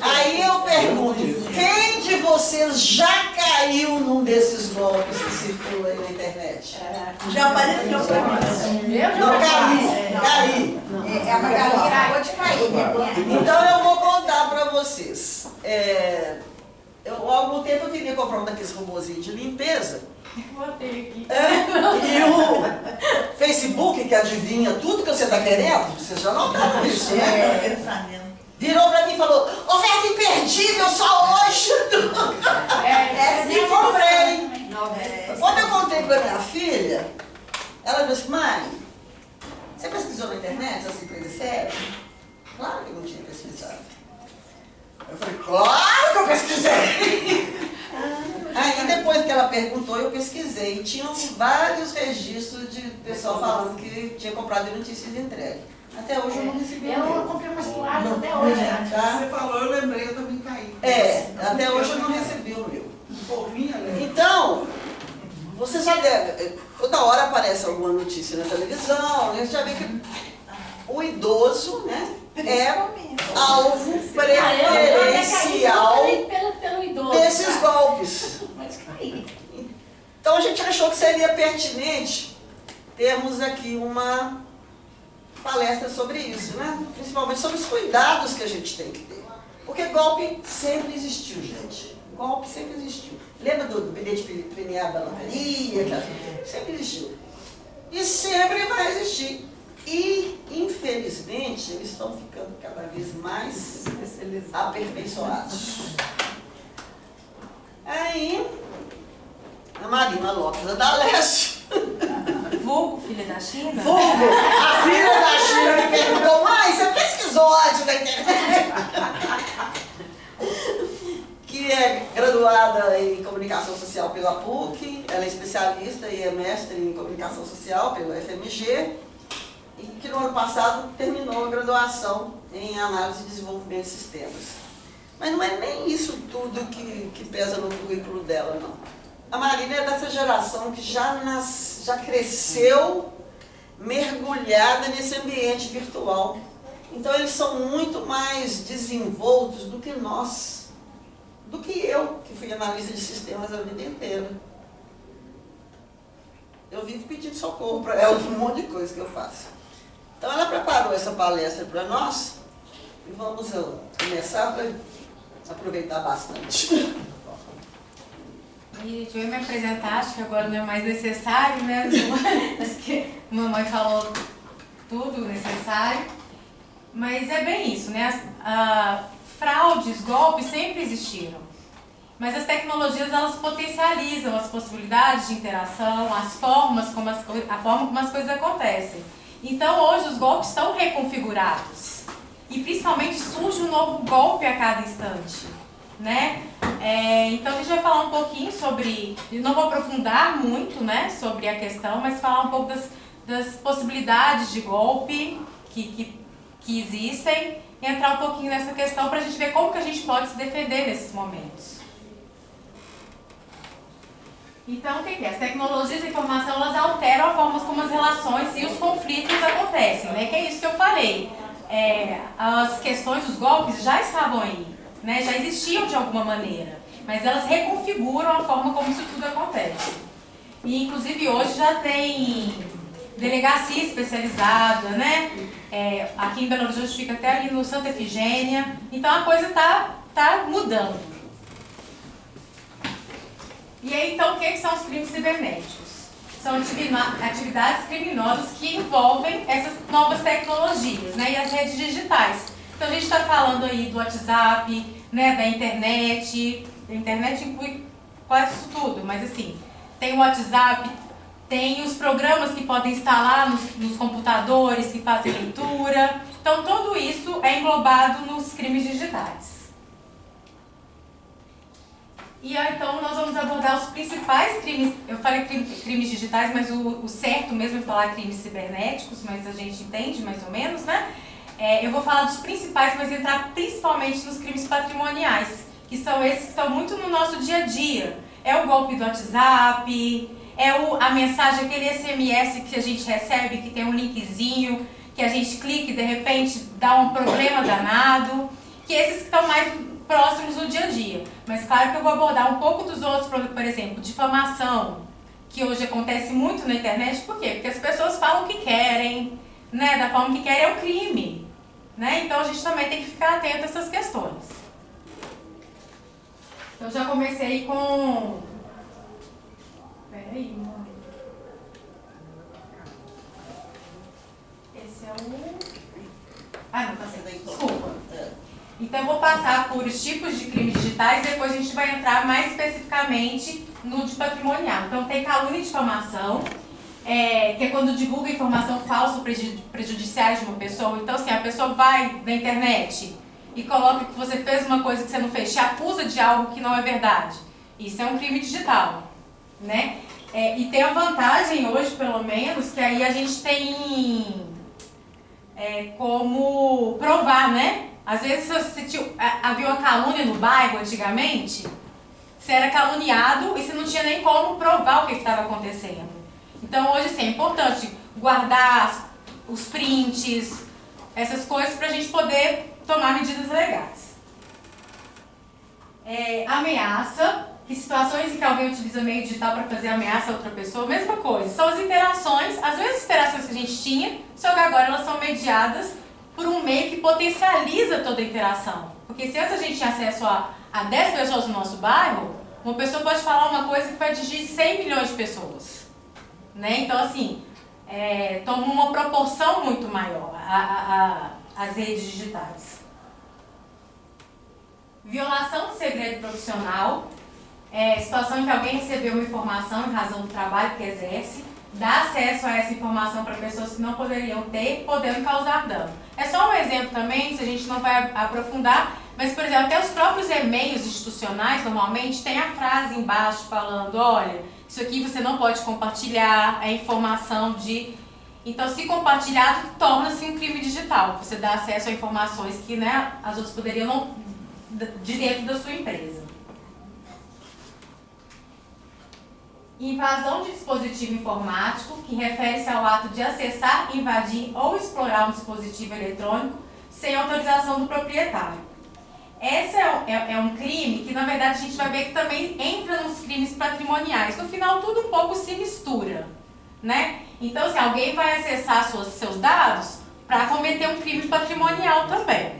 Aí eu pergunto, quem de vocês já caiu num desses golpes que circulam aí na internet? Já apareceu pra mim. Não caí. É a Magali que acabou de cair. Então eu vou contar pra vocês. Há algum tempo eu queria comprar um daqueles robozinhos de limpeza. Botei aqui. E o Facebook, que adivinha tudo que você está querendo, vocês já notaram isso, né? Virou pra mim e falou, oferta imperdível só hoje. E comprei. Quando eu contei pra minha filha, ela disse, mãe, você pesquisou na internet essa empresa é séria? Claro que eu não tinha pesquisado. Eu falei, claro que eu pesquisei. Aí depois que ela perguntou, eu pesquisei. E tinham vários registros de pessoal falando que tinha comprado e não tinha sido entregue. Até hoje eu não recebi o meu. Eu comprei umas toalhas até hoje. Tá? Você falou, eu lembrei, eu também caí. Até hoje eu não recebi o meu. Porrinha, né? Então, você já deve... Toda hora aparece alguma notícia na televisão, né? Você já vê que o idoso, né, é alvo preferencial desses golpes. Então a gente achou que seria pertinente termos aqui uma palestra sobre isso, né? Principalmente sobre os cuidados que a gente tem que ter. Porque golpe sempre existiu, gente. Golpe sempre existiu. Lembra do bilhete premiado da loteria? Sempre existiu. E sempre vai existir. E, infelizmente, eles estão ficando cada vez mais aperfeiçoados. Aí, a Marina Lopes Adalécio, Vulgo, filha da China? vulgo, a filha da China me perguntou, mãe, você pesquisou antes da internet? Que é graduada em Comunicação Social pela PUC, ela é especialista e é mestre em Comunicação Social pelo FMG, e que no ano passado terminou a graduação em Análise e Desenvolvimento de Sistemas. Mas não é nem isso tudo que pesa no currículo dela, não. A Marina é dessa geração que já cresceu mergulhada nesse ambiente virtual. Então eles são muito mais desenvoltos do que nós, do que eu, que fui analista de sistemas a vida inteira. Eu vivo pedindo socorro para ela, um monte de coisa que eu faço. Então ela preparou essa palestra para nós e vamos começar para aproveitar bastante. E deixa eu me apresentar, acho que agora não é mais necessário, né? Acho que a mamãe falou tudo necessário. Mas é bem isso, né? Fraudes, golpes sempre existiram. Mas as tecnologias, elas potencializam as possibilidades de interação, a forma como as coisas acontecem. Então hoje os golpes estão reconfigurados. E principalmente surge um novo golpe a cada instante, né? Então a gente vai falar um pouquinho sobre, não vou aprofundar muito, né, sobre a questão, mas falar um pouco das possibilidades de golpe que existem, e entrar um pouquinho nessa questão para a gente ver como que a gente pode se defender nesses momentos. Então, o que é? As tecnologias da informação, elas alteram a forma como as relações e os conflitos acontecem, né? Que é isso que eu falei. As questões, os golpes já estavam aí, né? Já existiam de alguma maneira, mas elas reconfiguram a forma como isso tudo acontece. E, inclusive, hoje já tem delegacia especializada, né? Aqui em Belo Horizonte fica até ali no Santa Efigênia. Então, a coisa tá mudando. E aí, então, o que são os crimes cibernéticos? São atividades criminosas que envolvem essas novas tecnologias, né, e as redes digitais. Então, a gente está falando aí do WhatsApp, né, da internet. A internet inclui quase isso tudo, mas assim, tem o WhatsApp, tem os programas que podem instalar nos computadores, que fazem leitura. Então, tudo isso é englobado nos crimes digitais. E aí, então, nós vamos abordar os principais crimes. Eu falei crimes digitais, mas o certo mesmo é falar crimes cibernéticos, mas a gente entende mais ou menos, né? Eu vou falar dos principais, mas entrar principalmente nos crimes patrimoniais, que são esses que estão muito no nosso dia a dia. É o golpe do WhatsApp, a mensagem, aquele SMS que a gente recebe, que tem um linkzinho, que a gente clica e de repente dá um problema danado, que esses que estão mais próximos no dia a dia. Mas claro que eu vou abordar um pouco dos outros, por exemplo, difamação, que hoje acontece muito na internet. Por quê? Porque as pessoas falam o que querem, né? Da forma que querem, é um crime, né? Então a gente também tem que ficar atento a essas questões. Então já comecei com... Peraí, mano. Esse é o... Ah, não, tá sendo. Desculpa. Então eu vou passar por os tipos de crimes digitais e depois a gente vai entrar mais especificamente no de patrimonial. Então tem calúnia e difamação, que é quando divulga informação falsa ou prejudiciais de uma pessoa. Então assim, a pessoa vai na internet e coloca que você fez uma coisa que você não fez, te acusa de algo que não é verdade. Isso é um crime digital, né? E tem a vantagem hoje, pelo menos, que aí a gente tem como provar, né? Às vezes havia uma calúnia no bairro antigamente, você era caluniado e você não tinha nem como provar o que estava acontecendo. Então hoje assim, é importante guardar os prints, essas coisas para a gente poder tomar medidas legais. Ameaça, que situações em que alguém utiliza meio digital para fazer ameaça a outra pessoa, mesma coisa. São as interações, as mesmas interações que a gente tinha, só que agora elas são mediadas por um meio que potencializa toda a interação. Porque se antes a gente tinha acesso a 10 pessoas no nosso bairro, uma pessoa pode falar uma coisa que vai atingir 100 milhões de pessoas. Né? Então, assim, toma uma proporção muito maior as redes digitais. Violação do segredo profissional, situação em que alguém recebeu uma informação em razão do trabalho que exerce, dá acesso a essa informação para pessoas que não poderiam ter, podendo causar dano. É só um exemplo também, se a gente não vai aprofundar, mas, por exemplo, até os próprios e-mails institucionais, normalmente, tem a frase embaixo falando, olha, isso aqui você não pode compartilhar, é informação de... Então, se compartilhado, torna-se um crime digital. Você dá acesso a informações que, né, as outras poderiam não, de dentro da sua empresa. Invasão de dispositivo informático, que refere-se ao ato de acessar, invadir ou explorar um dispositivo eletrônico sem autorização do proprietário. Esse é um crime que, na verdade, a gente vai ver que também entra nos crimes patrimoniais. No final, tudo um pouco se mistura, né? Então, se alguém vai acessar seus dados para cometer um crime patrimonial também,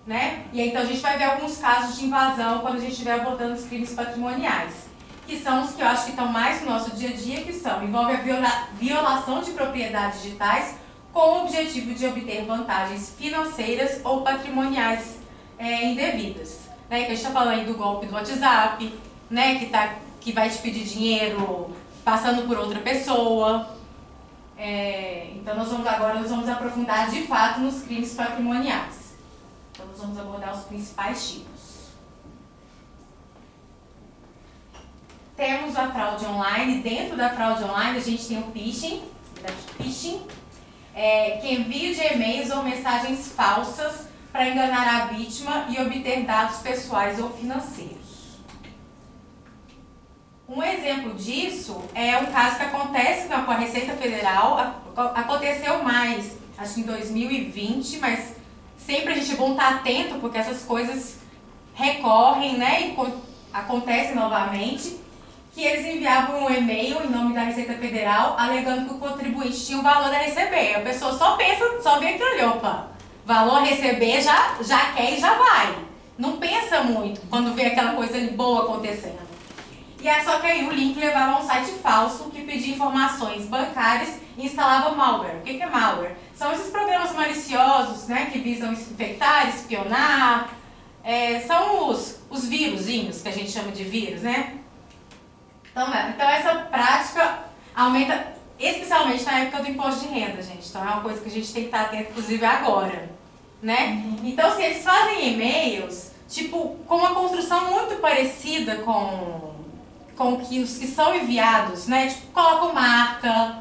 né? E aí, então, a gente vai ver alguns casos de invasão quando a gente estiver abordando os crimes patrimoniais, que são os que eu acho que estão mais no nosso dia a dia, que envolve a violação de propriedades digitais com o objetivo de obter vantagens financeiras ou patrimoniais indevidas. Né? Que a gente está falando aí do golpe do WhatsApp, né? Que vai te pedir dinheiro passando por outra pessoa. Então nós vamos aprofundar de fato nos crimes patrimoniais. Então nós vamos abordar os principais tipos. Temos a fraude online. Dentro da fraude online a gente tem o phishing, que envia de e-mails ou mensagens falsas para enganar a vítima e obter dados pessoais ou financeiros. Um exemplo disso é um caso que acontece com a Receita Federal, aconteceu mais, acho que em 2020, mas sempre a gente é bom estar atento porque essas coisas recorrem, né, e acontecem novamente. Que eles enviavam um e-mail em nome da Receita Federal, alegando que o contribuinte tinha um valor a receber. A pessoa só vê aquilo ali, opa, valor a receber, já quer e já vai. Não pensa muito quando vê aquela coisa boa acontecendo. E só que aí o link levava a um site falso que pedia informações bancárias e instalava malware. O que é malware? São esses programas maliciosos, né, que visam infectar, espionar. São os vírusinhos, que a gente chama de vírus, né? Então essa prática aumenta, especialmente na época do imposto de renda, gente. Então é uma coisa que a gente tem que estar atento, inclusive agora, né? Então, se eles fazem e-mails, tipo, com uma construção muito parecida com os que são enviados, né? Tipo, colocam marca,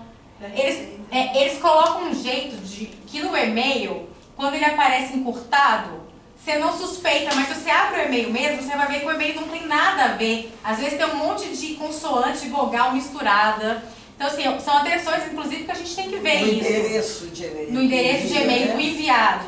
eles colocam um jeito de que no e-mail, quando ele aparece encurtado, você não suspeita, mas se você abre o e-mail mesmo, você vai ver que o e-mail não tem nada a ver. Às vezes tem um monte de consoante e vogal misturada. Então, assim, são atenções, inclusive, que a gente tem que ver no isso. Endereço de e-mail. No endereço de e-mail, o enviado.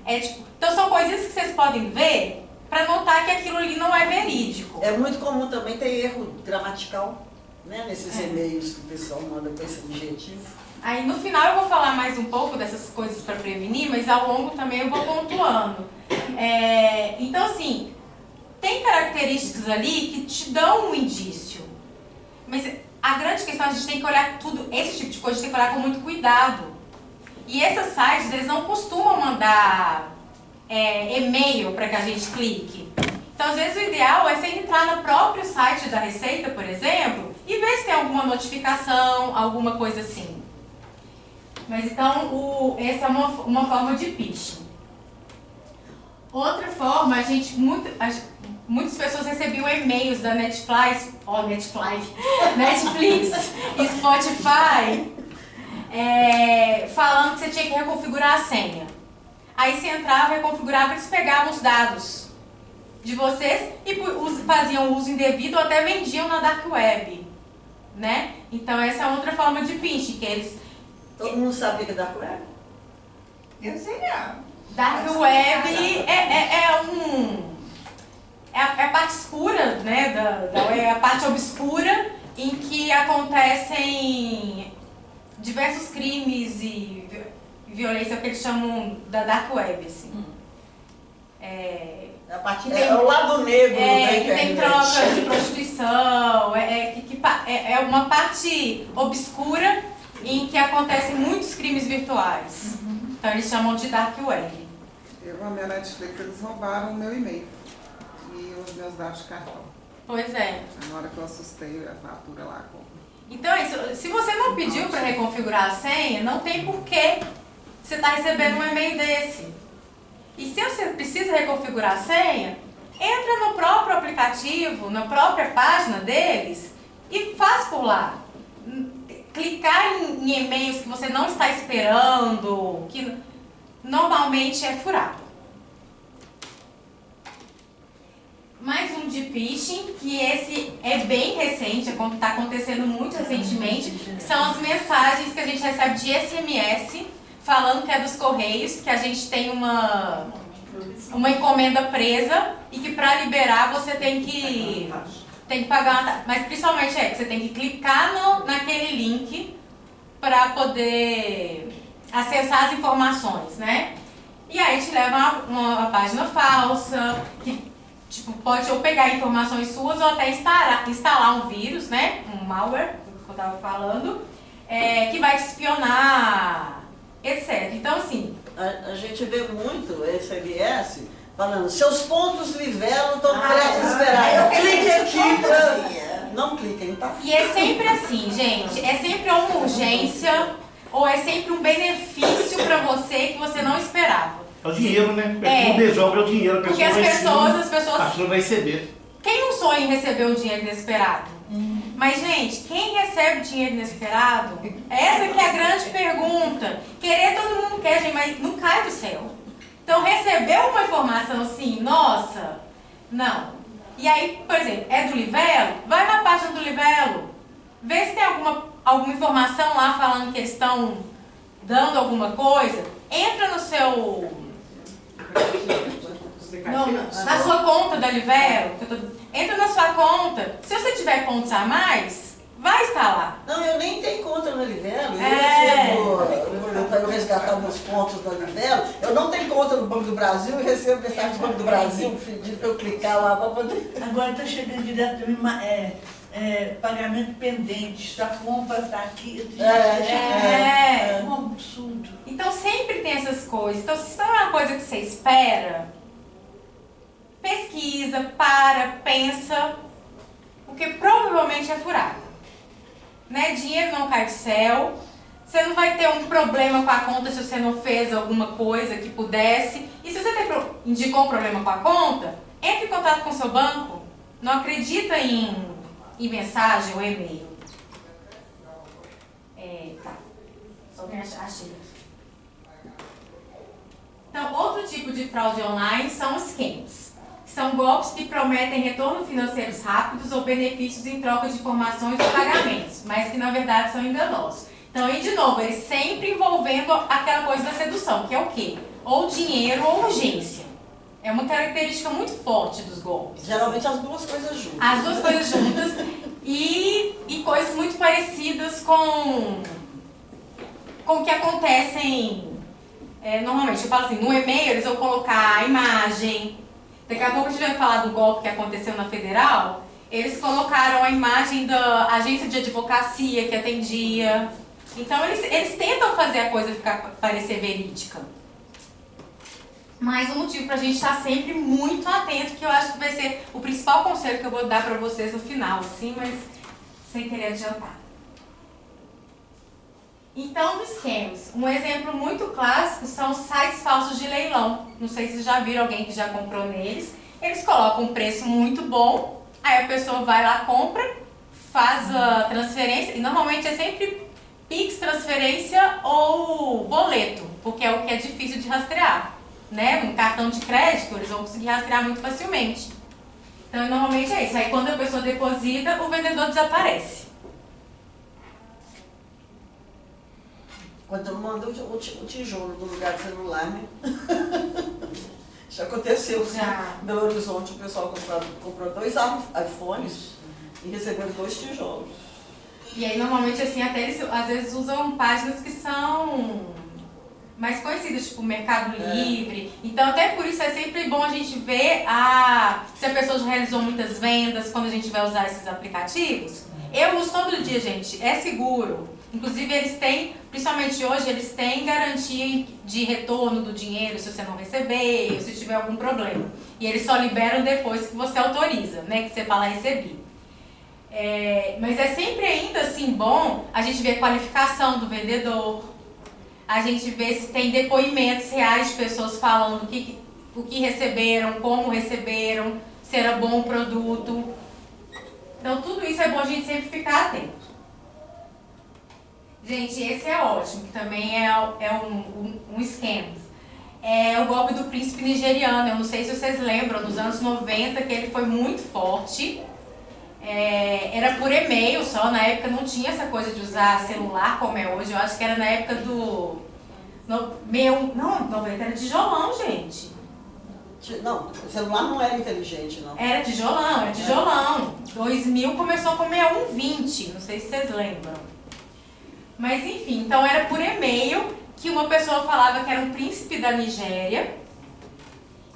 Então, Então são coisinhas que vocês podem ver para notar que aquilo ali não é verídico. É muito comum também ter erro gramatical, né? Nesses e-mails que o pessoal manda com esse adjetivo. Aí no final eu vou falar mais um pouco dessas coisas para prevenir, mas ao longo também eu vou pontuando. Então assim, tem características ali que te dão um indício. Mas a grande questão é a gente tem que olhar tudo, esse tipo de coisa a gente tem que olhar com muito cuidado. E esses sites, eles não costumam mandar e-mail para que a gente clique. Então, às vezes, o ideal é você entrar no próprio site da Receita, por exemplo, e ver se tem alguma notificação, alguma coisa assim. Mas então, essa é uma forma de phishing. Outra forma, muitas pessoas recebiam e-mails da Netflix e Spotify, falando que você tinha que reconfigurar a senha. Aí você entrava, reconfigurava, eles pegavam os dados de vocês e faziam uso indevido ou até vendiam na Dark Web, né? Então essa é outra forma de phishing, que eles... Todo mundo sabe o que é Dark Web? Eu sei não. Dark Web é a parte escura, né, é a parte obscura em que acontecem diversos crimes e violência, que eles chamam da Dark Web, assim. É o lado negro da internet. Que tem troca de prostituição, é uma parte obscura em que acontecem muitos crimes virtuais. Então eles chamam de Dark Web. A minha Netflix, eles roubaram o meu e-mail e os meus dados de cartão. Pois é. Na hora que eu assustei a fatura lá. Então é isso. Se você não pediu para reconfigurar a senha, não tem porquê você estar recebendo um e-mail desse. E se você precisa reconfigurar a senha, entra no próprio aplicativo, na própria página deles e faz por lá. Clicar em e-mails que você não está esperando, que normalmente é furado. Mais um de phishing, que esse é bem recente, está acontecendo muito recentemente, que são as mensagens que a gente recebe de SMS, falando que é dos Correios, que a gente tem uma encomenda presa e que para liberar você tem que pagar, mas principalmente que você tem que clicar naquele link para poder acessar as informações, né? E aí te leva uma página falsa, que tipo, pode ou pegar informações suas ou até instalar um vírus, né? Um malware, que eu estava falando, que vai te espionar, etc. Então, assim... A gente vê muito SMS falando, seus pontos Livelo estão prestes a esperar. Clique aqui pra... Não cliquem, tá? E é sempre assim, gente. É sempre uma urgência ou é sempre um benefício para você que você não esperava. É o dinheiro, né? Um beijão para o dinheiro. Porque as pessoas... Acho que não vai receber. Quem não sonha em receber o dinheiro inesperado? Mas, gente, quem recebe dinheiro inesperado? Essa que é a grande pergunta. Querer todo mundo quer, gente, mas não cai do céu. Então, recebeu uma informação assim, nossa, não. E aí, por exemplo, é do Livelo? Vai na página do Livelo. Vê se tem alguma informação lá falando que eles estão dando alguma coisa. Entra no seu... na sua conta da Livelo. Entra na sua conta. Se você tiver pontos a mais, vai estar lá. Não, eu nem tenho conta na Livelo. Eu resgatar meus pontos na Livelo. Eu não tenho conta no Banco do Brasil e recebo mensagem do Banco do Brasil pedindo para eu clicar lá para poder... Agora está chegando direto pagamento pendente, sua compra está aqui. É um absurdo. Então sempre tem essas coisas. Então se não é uma coisa que você espera, pesquisa, pensa, porque provavelmente é furado. Né? Dinheiro não cai do céu, você não vai ter um problema com a conta se você não fez alguma coisa que pudesse. E se você indicou um problema com a conta, entre em contato com o seu banco. Não acredita em mensagem ou e-mail. Tá. Só que achei. Então, outro tipo de fraude online são os scams. São golpes que prometem retorno financeiros rápidos ou benefícios em troca de informações ou pagamentos, mas que na verdade são enganosos. Então, aí de novo, eles sempre envolvendo aquela coisa da sedução, que é o quê? ou dinheiro ou urgência. É uma característica muito forte dos golpes. Geralmente as duas coisas juntas. As duas coisas juntas e coisas muito parecidas com o que acontecem normalmente. Eu falo assim, no e-mail eles vão colocar a imagem. Daqui a pouco a gente vai falar do golpe que aconteceu na Federal. Eles colocaram a imagem da agência de advocacia que atendia. Então eles tentam fazer a coisa parecer verídica. Mas o motivo pra gente estar sempre muito atento, que eu acho que vai ser o principal conselho que eu vou dar pra vocês no final, assim, mas sem querer adiantar. Então, dos esquemas, um exemplo muito clássico são os sites falsos de leilão. Não sei se vocês já viram alguém que já comprou neles. Eles colocam um preço muito bom, aí a pessoa vai lá, compra, faz a transferência, e normalmente é sempre Pix, transferência ou boleto, porque é o que é difícil de rastrear. Né? Um cartão de crédito, eles vão conseguir rastrear muito facilmente. Então, normalmente é isso. Aí, quando a pessoa deposita, o vendedor desaparece. Quando eu mando o tijolo do lugar do celular, né? Já aconteceu. Já. Em Belo Horizonte, o pessoal comprou 2 iPhones e recebeu 2 tijolos. E aí, normalmente, assim, até eles às vezes usam páginas que são mais conhecidas, tipo Mercado Livre. Então, até por isso é sempre bom a gente ver se a pessoa já realizou muitas vendas quando a gente vai usar esses aplicativos. Eu uso todo dia, gente. É seguro. Inclusive, eles têm, principalmente hoje, eles têm garantia de retorno do dinheiro se você não receber, ou se tiver algum problema. E eles só liberam depois que você autoriza, né? Que você fala recebi. Mas é sempre ainda assim bom a gente ver a qualificação do vendedor. A gente vê se tem depoimentos reais de pessoas falando o que receberam, como receberam, se era bom o produto. Então, tudo isso é bom a gente sempre ficar atento. Gente, esse é ótimo, que também é um esquema. É o golpe do príncipe nigeriano. Eu não sei se vocês lembram, nos anos 90, que ele foi muito forte. Era por e-mail só, na época não tinha essa coisa de usar celular como é hoje. Eu acho que era na época do... Não, 90 era tijolão, gente. Não, o celular não era inteligente, não. Era tijolão. 2000 começou com 6120, não sei se vocês lembram. Mas enfim, então era por e-mail que uma pessoa falava que era um príncipe da Nigéria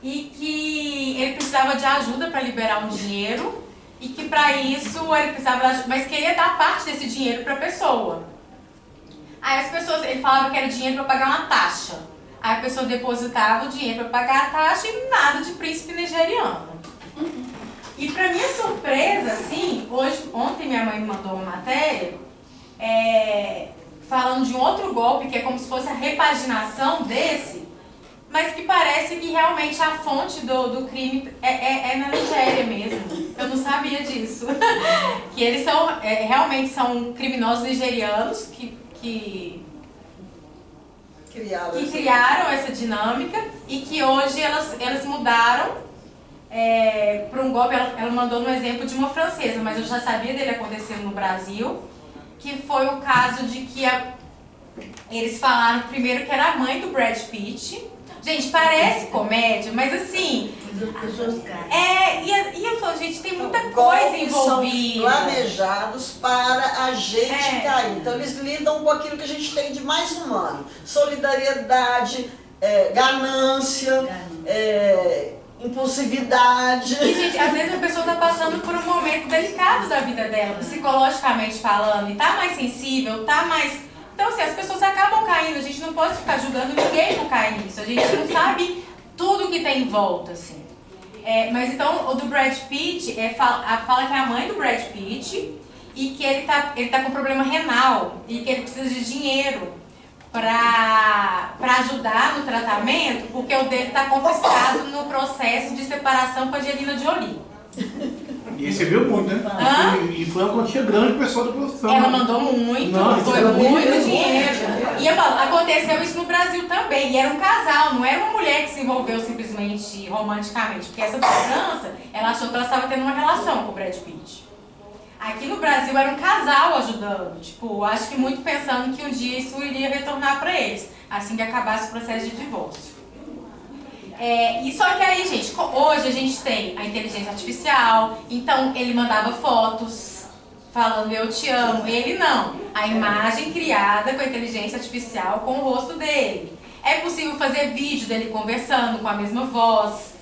e que ele precisava de ajuda para liberar um dinheiro. E que para isso ele precisava, mas queria dar parte desse dinheiro para a pessoa. Aí as pessoas, ele falava que era dinheiro para pagar uma taxa. Aí a pessoa depositava o dinheiro para pagar a taxa e nada de príncipe nigeriano. E para minha surpresa, assim, ontem minha mãe me mandou uma matéria falando de um outro golpe que é como se fosse a repaginação desse, mas que parece que realmente a fonte do crime é na Nigéria mesmo. Eu não sabia disso. Que eles realmente são criminosos nigerianos que criaram essa dinâmica e que hoje elas mudaram para um golpe. Ela mandou no exemplo de uma francesa, mas eu já sabia dele acontecendo no Brasil, que foi o caso de que eles falaram primeiro que era a mãe do Brad Pitt. Gente, parece comédia, mas assim... E eu falo, gente, tem muita coisa envolvida. São planejados para a gente cair. Então eles lidam com aquilo que a gente tem de mais humano. Solidariedade, ganância, impulsividade. E, gente, às vezes a pessoa está passando por um momento delicado da vida dela, psicologicamente falando, e tá mais sensível, tá mais... Então, assim, as pessoas acabam caindo, a gente não pode ficar julgando ninguém por cair nisso, a gente não sabe tudo que tem em volta, assim. Mas então, o do Brad Pitt, fala que é a mãe do Brad Pitt e que ele tá com problema renal e que ele precisa de dinheiro para ajudar no tratamento, porque o dele tá confiscado no processo de separação com a Angelina Jolie. E recebeu muito, né? E foi uma quantia grande pro pessoal da produção. Ela mandou muito, foi muito dinheiro. E eu falo, aconteceu isso no Brasil também. E era um casal, não era uma mulher que se envolveu simplesmente romanticamente. Porque essa criança, ela achou que ela estava tendo uma relação com o Brad Pitt. Aqui no Brasil era um casal ajudando. Tipo, acho que muito pensando que um dia isso iria retornar para eles, assim que acabasse o processo de divórcio. E só que aí, gente, hoje a gente tem a inteligência artificial, então ele mandava fotos falando eu te amo, ele não. A imagem criada com a inteligência artificial com o rosto dele. É possível fazer vídeo dele conversando com a mesma voz.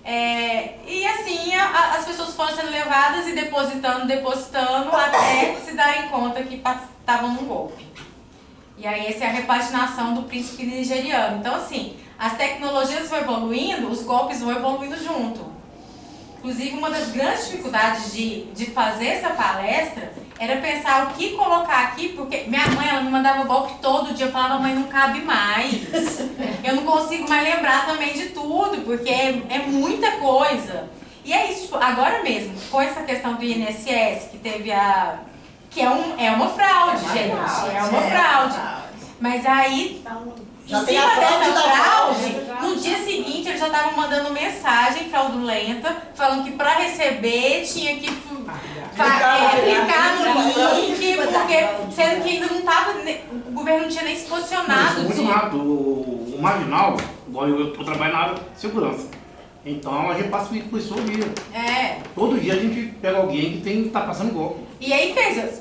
E assim as pessoas foram sendo levadas e depositando até se darem conta que estavam num golpe. E aí essa é a repaginação do príncipe nigeriano. Então assim, as tecnologias vão evoluindo, os golpes vão evoluindo junto. Inclusive, uma das grandes dificuldades de fazer essa palestra era pensar o que colocar aqui, porque minha mãe, ela me mandava golpe todo dia, eu falava, mãe, não cabe mais. Eu não consigo mais lembrar também de tudo, porque é muita coisa. E é isso, tipo, agora mesmo, com essa questão do INSS, que teve que é uma fraude, gente, é uma fraude. Mas aí... Já em tem cima a fraude dessa da fraude, fraude. no dia seguinte eles já estavam mandando mensagem fraudulenta, falando que para receber tinha que clicar no link, porque sendo que ainda não estava, o governo não tinha nem se posicionado. Muito rápido. O marginal, igual eu trabalho na área de segurança. Então a gente passa por isso todo dia. Todo dia a gente pega alguém que tá passando golpe. E aí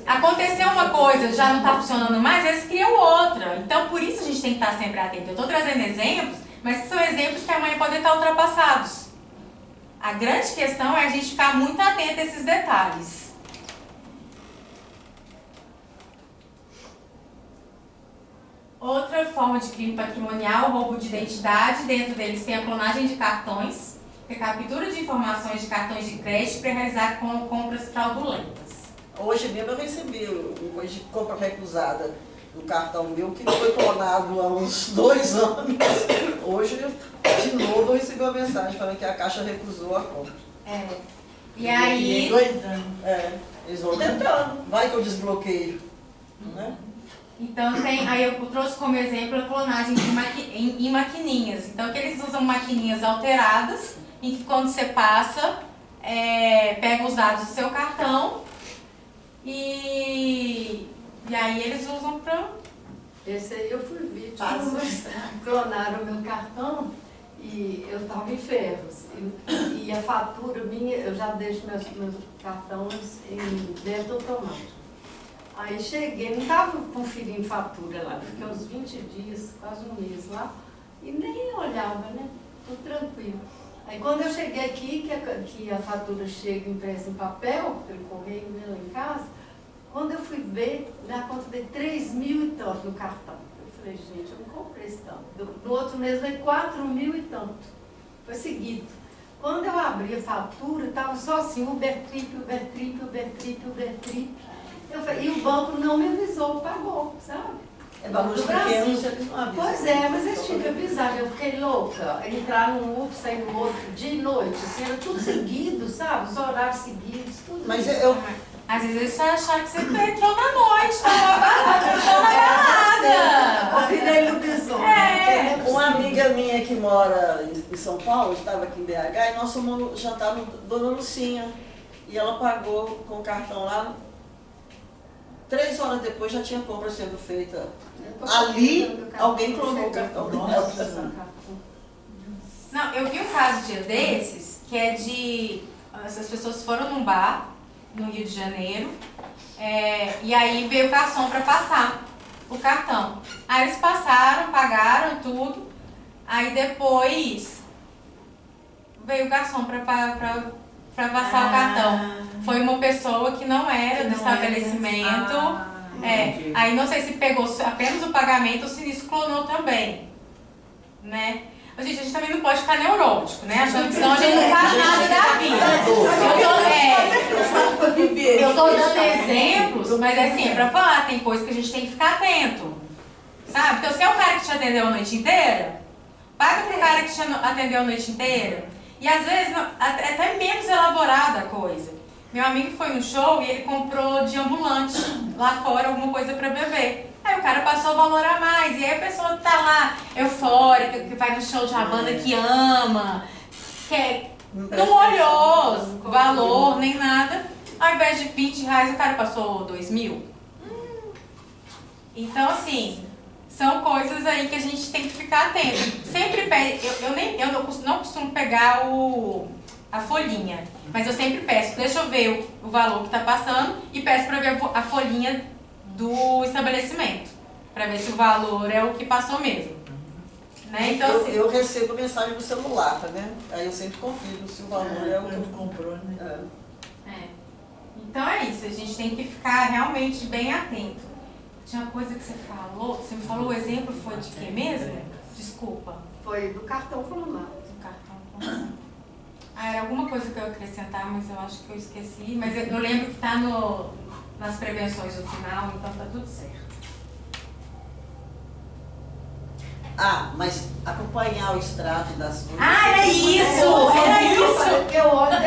aconteceu uma coisa, já não está funcionando mais, eles criam outra. Então por isso a gente tem que estar sempre atento. Eu estou trazendo exemplos, mas que são exemplos que amanhã podem estar ultrapassados. A grande questão é a gente ficar muito atento a esses detalhes. Outra forma de crime patrimonial, roubo de identidade. Dentro deles tem a clonagem de cartões, que é a captura de informações de cartões de crédito para realizar compras fraudulentas. Hoje mesmo eu recebi uma coisa de compra recusada do cartão meu, que foi clonado há uns 2 anos. Hoje, de novo, eu recebi uma mensagem falando que a Caixa recusou a compra. E aí... 2 anos. Eles vão tentando. Vai que eu desbloqueio. Né? Então aí eu trouxe como exemplo a clonagem em maquininhas. Então que eles usam maquininhas alteradas, em que quando você passa, pega os dados do seu cartão e aí eles usam para... Esse aí eu fui vítima, clonaram o meu cartão e eu estava em Ferros. E a fatura minha, eu já deixo meus cartões em débito automático. Aí cheguei, não estava conferindo fatura lá, fiquei uns 20 dias, quase um mês lá, e nem olhava, né? Tudo tranquilo. Aí quando eu cheguei aqui, que a fatura chega impressa em papel, pelo correio meu em casa, quando eu fui ver, na conta de 3.000 e tanto no cartão. Eu falei, gente, eu não comprei esse tanto. No outro mês veio 4.000 e tanto. Foi seguido. Quando eu abri a fatura, estava só assim, Ubertrip. E o banco não me avisou, pagou, sabe? Valores pequenos, eles não avisam. Pois é, mas eles tinham que avisar. Eu fiquei louca. Entrar num outro, sair no outro, dia e noite. Assim, era tudo seguido, sabe? Os horários seguidos, tudo Mas isso. Às vezes eles acharam que você entrou na noite, entrou na balada. Eu virei lobisomem. Uma amiga minha que mora em São Paulo, estava aqui em BH, e nós fomos jantar no Dona Lucinha. E ela pagou com o cartão lá. 3 horas depois já tinha compra sendo feita. Ali, alguém clonou o cartão dela. Não, eu vi um caso dia desses, que é de... Essas pessoas foram num bar, no Rio de Janeiro, e aí veio o garçom para passar o cartão. Aí eles passaram, pagaram tudo, aí depois veio o garçom para passar o cartão. Foi uma pessoa que não era do estabelecimento. Aí não sei se pegou apenas o pagamento ou se isso clonou também, né? Gente, a gente também não pode ficar neurótico, né? Achando que senão a gente não faz nada da vida. Eu tô dando exemplos, mas assim, é pra falar, tem coisa que a gente tem que ficar atento, sabe? Então, se é o cara que te atendeu a noite inteira, paga pro cara que te atendeu a noite inteira. E às vezes, até menos elaborada a coisa. Meu amigo foi no show e ele comprou de ambulante lá fora alguma coisa pra beber. Aí o cara passou o valor a mais, e aí a pessoa tá lá eufórica, que vai no show de uma banda que ama, não olhou o valor nem nada, ao invés de 20 reais o cara passou 2.000. Então assim, são coisas aí que a gente tem que ficar atento. Sempre eu não costumo pegar a folhinha, mas eu sempre peço, deixa eu ver o valor que está passando e peço para ver a folhinha do estabelecimento, para ver se o valor é o que passou mesmo. Né? Então, eu recebo mensagem no celular, né? Aí eu sempre confiro se o valor é o que eu comprou, né? Então é isso, a gente tem que ficar realmente bem atento. Tinha uma coisa que você falou, você me falou o exemplo, foi de quê mesmo? Desculpa. Foi do cartão clonado. Do cartão clonado. Era alguma coisa que eu ia acrescentar, mas eu acho que eu esqueci. Mas eu lembro que está nas prevenções do final, então tá tudo certo. Mas acompanhar o extrato das coisas. Era isso! Era isso!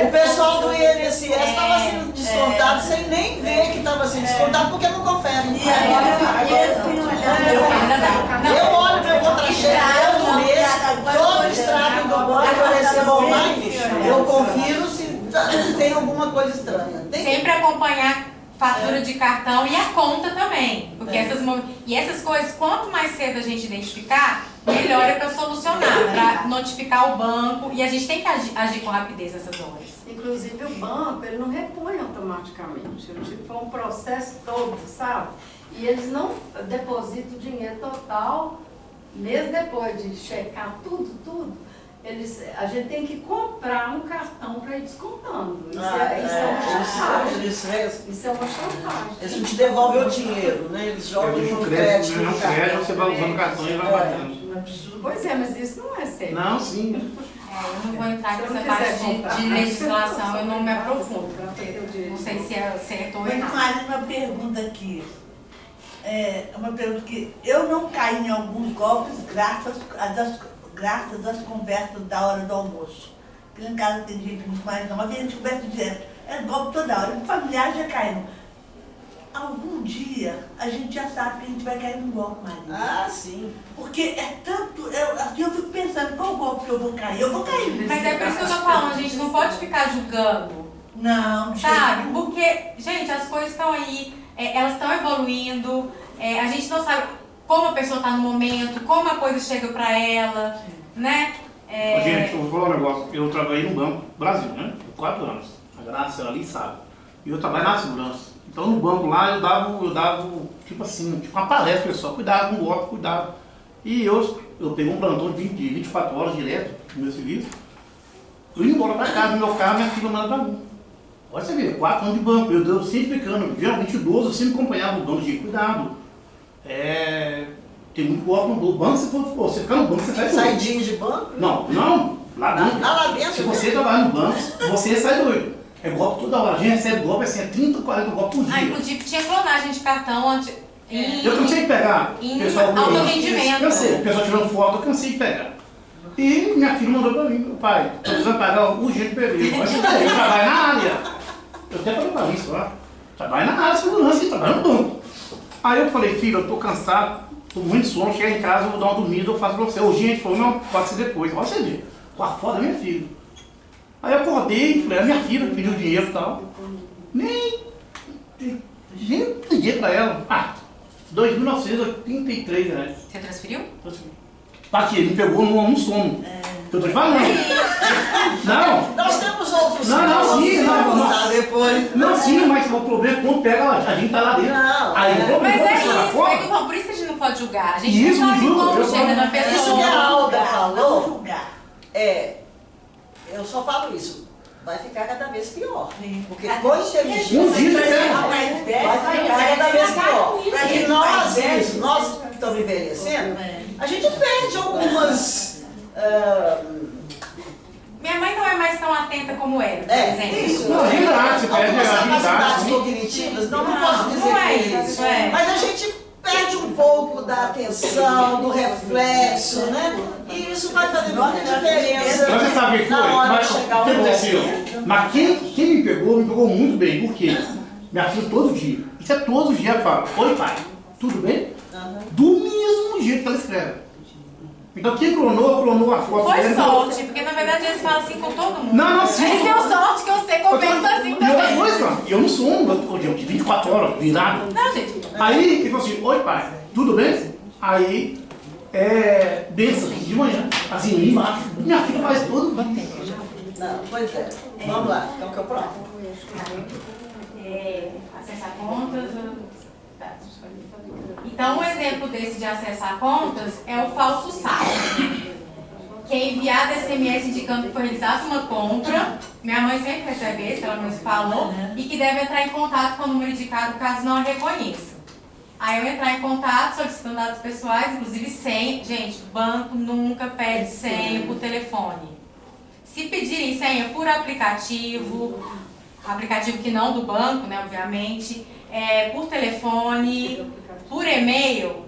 O pessoal do INSS estava sendo descontado sem nem ver que estava sendo descontado, porque não confere. Eu olho para o contra-cheque todo mês, todo extrato do banco eu recebo online, eu confiro se tem alguma coisa estranha. Sempre acompanhar fatura de cartão e a conta também. Porque essas coisas, quanto mais cedo a gente identificar, melhor é para solucionar, para notificar o banco. E a gente tem que agir com rapidez nessas horas. Inclusive o banco, ele não repõe automaticamente. Foi um processo todo, sabe? E eles não depositam o dinheiro total, mesmo depois de checar tudo. A gente tem que comprar um cartão para ir descontando. Isso é uma chantagem. Isso é uma chantagem. Eles não te devolvem o dinheiro, né? Eles jogam no crédito. No crédito, você vai usando o cartão e vai batendo. Pois é, mas isso não é sério. Não, sim. Eu não vou entrar nessa parte de legislação, eu não me aprofundo. Não sei se é certo ou errado. Mas uma pergunta aqui. Uma pergunta que eu não caí em alguns golpes graças às conversas da hora do almoço. Porque lá em casa tem gente muito mais não, mas tem gente que conversa direto. É golpe toda hora. Os familiares já caíram. Algum dia a gente já sabe que a gente vai cair num golpe, Maria. Sim. Porque é tanto. Eu fico pensando qual golpe que eu vou cair. Eu vou cair. Mas é por isso que eu tô falando, a gente não pode ficar julgando. Não, sabe? Porque, gente, as coisas estão aí, elas estão evoluindo, a gente não sabe como a pessoa está no momento, como a coisa chega para ela, né? Gente, eu vou falar um negócio. Eu trabalhei no Banco Brasil, né? Por 4 anos. A Graça ali sabe. E eu trabalho na segurança. Então no banco lá eu dava tipo assim, tipo uma palestra pessoal, cuidado com o golpe, cuidado. E eu peguei um plantão de 24 horas direto no meu serviço. Eu ia embora para casa, no meu carro, minha filha manda para mim. Olha você ver, 4 anos de banco, eu sempre ficando, geralmente idoso, eu sempre acompanhava o banco de cuidado. Tem muito golpe no banco, você ficar no banco, você sai doido. Saidinho de banco? Não, lá dentro. Lá dentro. Se você trabalhar no banco, você sai doido. É golpe toda hora. A gente recebe golpe assim, 30, 40 golpes por dia. Inclusive tinha clonagem de cartão eu cansei de pegar. Em pessoal, alto rendimento. Eu sei, o pessoal tirando foto, eu cansei de pegar. E minha filha mandou pra mim, meu pai, tô precisando pagar urgente pra ele. Mas eu trabalho na área. Eu até falei pra isso, ó. Trabalho na área de segurança e trabalho no banco. Aí eu falei, filho, eu tô cansado, tô muito sono, chegar em casa, eu vou dar uma dormida, eu faço pra você. Urgente, falou, não, pode ser depois. Olha você ver, com a foto da minha filha. Aí eu acordei, falei, a minha filha pediu dinheiro e tal. Nem liguei pra ela. R$2.983. Você transferiu? Tá aqui, ele me pegou no sono. Eu tô te falando. Não. Nós temos outros depois. Não, sim, mas o problema é quando pega, a gente tá lá dentro. Não. Aí o problema Mas é por isso que a gente não pode julgar. A gente isso, não sabe como chega na pessoa. Isso que a Alda falou, eu só falo isso. Vai ficar cada vez pior. Porque com inteligência vai ficar cada vez pior. E nós que estamos envelhecendo, a gente perde algumas... Minha mãe não é mais tão atenta como era, por exemplo. Isso. Algumas capacidades cognitivas, não posso dizer que é isso. Mas a gente perde um pouco da atenção, do reflexo, né? E isso vai fazer muita diferença. Mas você sabe o que foi? Mas o que aconteceu? Mas quem me pegou muito bem. Por quê? Minha filha todo dia. Isso é todos os dias fala, oi pai, tudo bem? Do mesmo jeito que ela escreve. Então quem clonou a foto foi dele... Foi sorte, porque na verdade eles falam assim com todo mundo. Não, sim. Eles deu sorte que eu sei como pensa assim também. E outra coisa, eu não sou de 24 horas virado. Não, gente. Aí ele falou assim, oi pai, tudo bem? Aí, benção, de manhã, assim, embaixo. Minha filha faz tudo. Não, pois é. Vamos lá, então que é o próximo. Acessar contas. Então, um exemplo desse de acessar contas é o falso saque, que é enviado SMS indicando que foi realizada uma compra. Minha mãe sempre recebe esse, ela nos falou, e que deve entrar em contato com o número indicado caso não a reconheça. Aí eu entrar em contato solicitando dados pessoais, inclusive senha. Gente, banco nunca pede senha por telefone. Se pedirem senha por aplicativo que não do banco, né, obviamente, por telefone, por e-mail,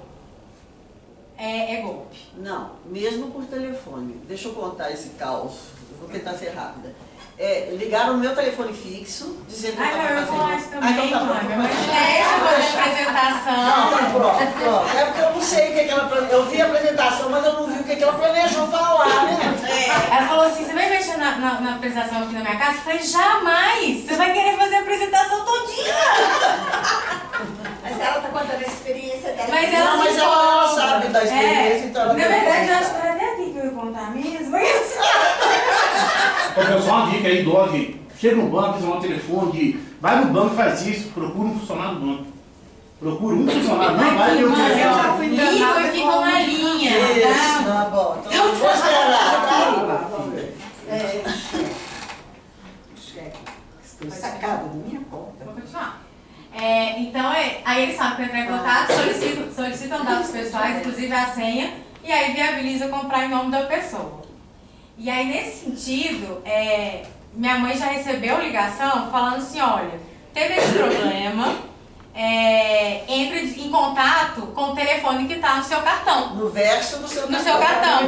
é golpe. Não, mesmo por telefone. Deixa eu contar esse caos. Eu vou tentar ser rápida. Ligaram no meu telefone fixo, dizendo que eu estava fazendo... falar isso também, então tá bom. mãe. Deixa eu fazer a apresentação. Não, pronto. É porque eu não sei o que ela planejou. Eu vi a apresentação, mas eu não vi o que ela planejou falar, né? Ela falou assim, você vai mexer na apresentação aqui na minha casa? Eu falei, jamais! Você vai querer fazer a apresentação todinha! Mas ela tá contando a experiência dela. Mas ela Não, mas ela não sabe da experiência, então ela na verdade, eu acho que era até aqui que eu ia contar mesmo. Ô, pessoal, uma dica aí, dog. Chega no banco, chama o telefone, vai no banco e faz isso, procura um funcionário do banco. Procura um funcionário, não vai ter o telefone. Ligam e ficam na linha. Isso, tá bom. Então eu vou esperar, tá? Estou sacada da minha conta. Vou continuar. Então, aí eles sabem para entrar em contato, solicitam dados pessoais, inclusive a senha, e aí viabiliza comprar em nome da pessoa. E aí, nesse sentido, minha mãe já recebeu ligação falando assim, olha, teve esse problema, entre em contato com o telefone que está no seu cartão. No verso do seu cartão. No seu cartão.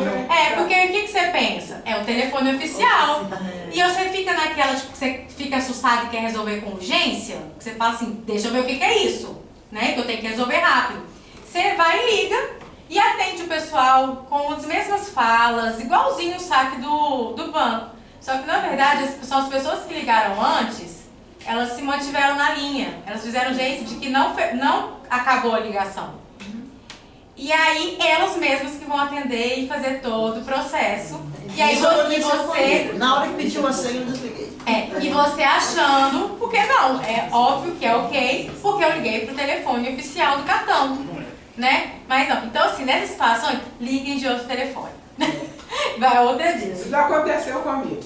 Porque o que você pensa? É o telefone oficial. E você fica naquela, tipo, que você fica assustado e quer resolver com urgência, que você fala assim, deixa eu ver o que é isso, né? Que eu tenho que resolver rápido. Você vai e liga e atende o pessoal com as mesmas falas, igualzinho o saque do banco. Só que, na verdade, são as pessoas que ligaram antes, elas se mantiveram na linha. Elas fizeram jeito de que não acabou a ligação. E aí, elas mesmas que vão atender e fazer todo o processo. E aí, você... Na hora que pediu a senha, eu desliguei. E você achando, porque não, é óbvio que é ok, porque eu liguei pro telefone oficial do cartão, né? Mas não, então assim, nessas situações, liguem de outro telefone. Vai outra dica. Isso já aconteceu comigo.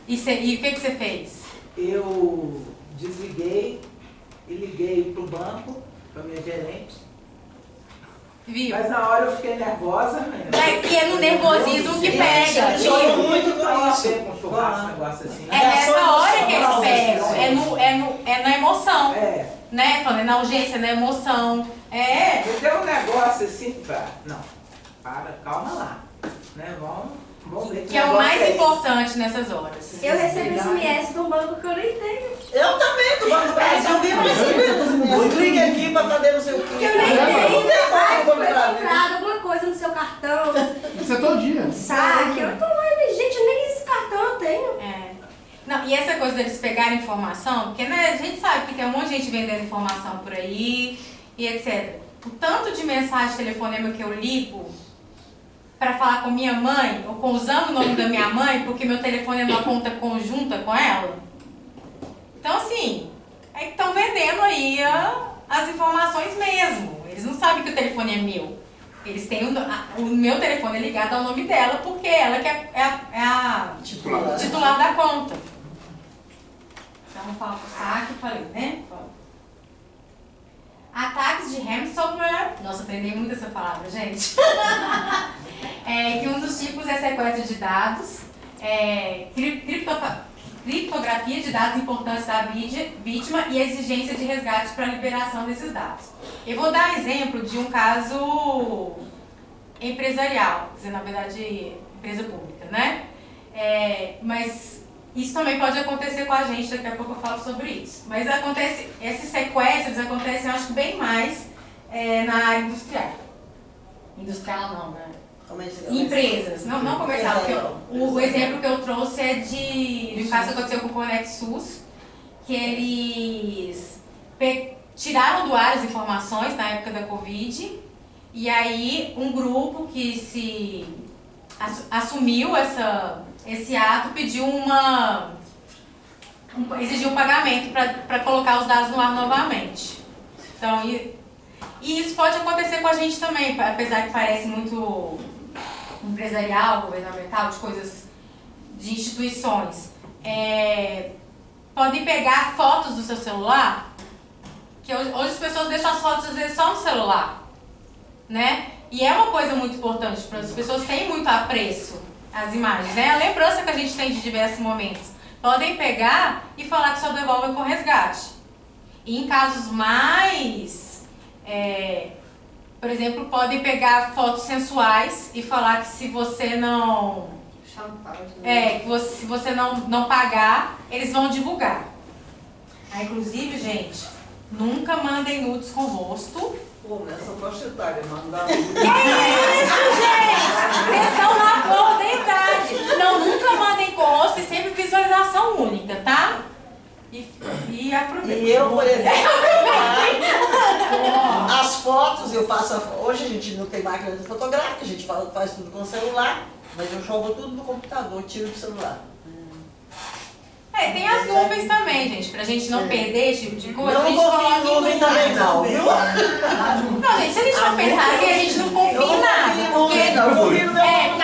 E o que você fez? Eu desliguei e liguei pro banco, pra minha gerente. Viu? Mas na hora eu fiquei nervosa, né? Que é no nervosismo que pega. Chorou muito com isso. Com churrasco, um negócio assim. É nessa hora que eles pegam, é na emoção. Né? Falando, é na urgência, na emoção. Me deu um negócio assim, não, calma lá. Né? Vamos ver que é o mais importante nessas horas. Eu recebo SMS de um banco que eu nem tenho. Eu também, do Banco do Brasil. Eu vivo recebendo. Clique aqui para fazer não sei o quê. Que eu nem tenho. Ai, Foi comprado alguma coisa no seu cartão. Isso é todo dia. Sabe? Eu tô lá, gente, nem esse cartão eu tenho. Não, e essa coisa deles pegarem informação, porque né, a gente sabe que tem um monte de gente vendendo informação por aí e etc. O tanto de mensagem de telefonema que eu ligo para falar com minha mãe, ou usando o nome da minha mãe, porque meu telefone é uma conta conjunta com ela. Então, assim, é que estão vendendo aí as informações mesmo. Eles não sabem que o telefone é meu. Eles têm o meu telefone é ligado ao nome dela, porque ela que é a titular da conta. Então, vamos falar pro saque, falei, né? Ataques de ransomware. Nossa, aprendi muito essa palavra, gente. Que um dos tipos é sequestro de dados, criptografia de dados importantes da vítima e exigência de resgate para a liberação desses dados. Eu vou dar exemplo de um caso empresarial, quer dizer, na verdade, empresa pública, né? Mas isso também pode acontecer com a gente, daqui a pouco eu falo sobre isso. Mas esses sequestros acontecem, eu acho que bem mais na área industrial. Industrial não, né? Empresas, não comercial. O exemplo que eu trouxe é de um caso que aconteceu com o ConectSUS, que eles tiraram do ar as informações na época da Covid E aí um grupo que se assumiu esse ato pediu exigiu um pagamento para colocar os dados no ar novamente. Então, e isso pode acontecer com a gente também, apesar que parece muito empresarial, governamental, de coisas de instituições. Podem pegar fotos do seu celular, que hoje as pessoas deixam as fotos às vezes só no celular, né? E é uma coisa muito importante, para as pessoas têm muito apreço as imagens, né? A lembrança que a gente tem de diversos momentos. Podem pegar e falar que só devolvem com resgate. E em casos mais, por exemplo, podem pegar fotos sensuais e falar que se você não... que se você não pagar, eles vão divulgar. Inclusive, gente, nunca mandem nudes com rosto. Pô, nessa prostituta, mandar. Que isso, gente? Vocês estão na flor da idade. Não, nunca mandem com rosto e sempre visualização única, tá? E aproveita. E eu, por exemplo, as fotos eu faço. Hoje a gente não tem máquina de fotográfica, a gente faz tudo com o celular, mas eu jogo tudo no computador, tiro do celular. Tem as nuvens também, gente, pra gente não perder esse tipo de coisa. Não confio em nuvem também não, viu? Não, gente, se a gente for pensar assim, a gente não confia em nada. Porque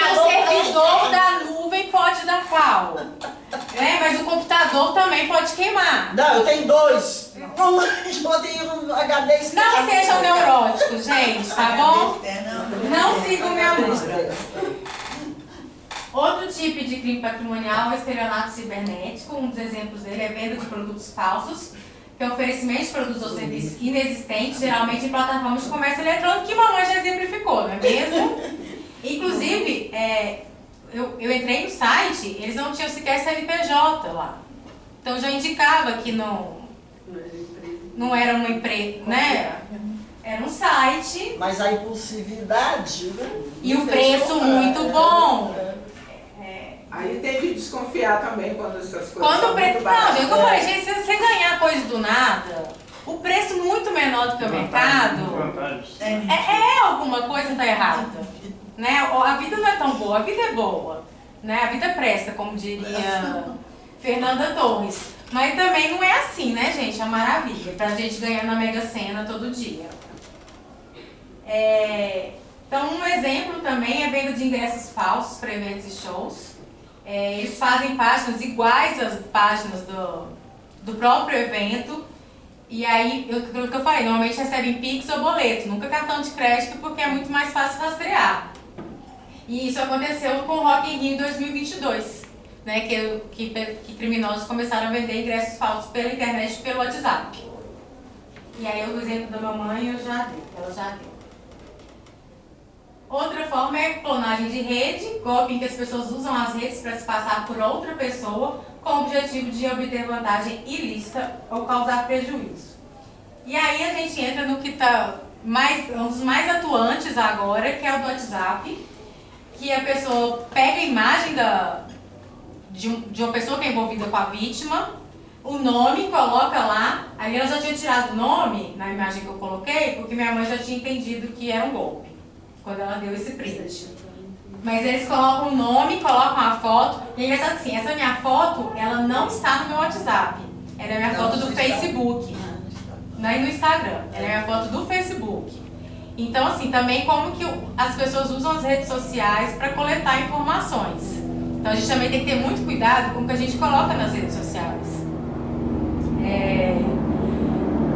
o servidor da nuvem pode dar pau. Mas o computador também pode queimar. Não, eu tenho dois. Botei um HD externo. Não sejam neuróticos, gente, tá bom? Não sigam minha música. Outro tipo de crime patrimonial é o estelionato cibernético. Um dos exemplos dele é a venda de produtos falsos, que é o oferecimento de produtos ou serviços inexistentes, geralmente em plataformas de comércio eletrônico, que mamãe já exemplificou, não é mesmo? Inclusive, eu entrei no site, eles não tinham sequer CNPJ lá. Então já indicava que não era uma empresa, né? Era um site. Mas a impulsividade, né? E o preço muito bom. Aí tem que desconfiar também quando essas coisas Quando são o preço. muito Não, baratas. eu falei, gente, se você ganhar coisa do nada, o preço muito menor do que o mercado, alguma coisa tá errada. Né? A vida não é tão boa, a vida é boa. Né? A vida presta, como diria Fernanda Torres. Mas também não é assim, né, gente? É uma maravilha. Pra gente ganhar na Mega Sena todo dia. Então, um exemplo também é a venda de ingressos falsos para eventos e shows. Eles fazem páginas iguais às páginas do próprio evento. E aí, aquilo que eu falei, normalmente recebem Pix ou boleto, nunca cartão de crédito, porque é muito mais fácil rastrear. E isso aconteceu com o Rock in Rio em 2022, né, que criminosos começaram a vender ingressos falsos pela internet e pelo WhatsApp. E aí o exemplo da mamãe ela já deu. Outra forma é clonagem de rede, golpe em que as pessoas usam as redes para se passar por outra pessoa com o objetivo de obter vantagem ilícita ou causar prejuízo. E aí a gente entra no que está um dos mais atuantes agora, que é o do WhatsApp, que a pessoa pega a imagem de uma pessoa que é envolvida com a vítima, o nome, coloca lá. Aí ela já tinha tirado o nome na imagem que eu coloquei, porque minha mãe já tinha entendido que era um golpe quando ela deu esse print. Mas eles colocam o nome, colocam a foto. E é engraçado que assim, essa minha foto, ela não está no meu WhatsApp. Ela é minha foto do Facebook. Não é no Instagram. Ela é minha foto do Facebook. Então, assim, também como que as pessoas usam as redes sociais para coletar informações. Então, a gente também tem que ter muito cuidado com o que a gente coloca nas redes sociais.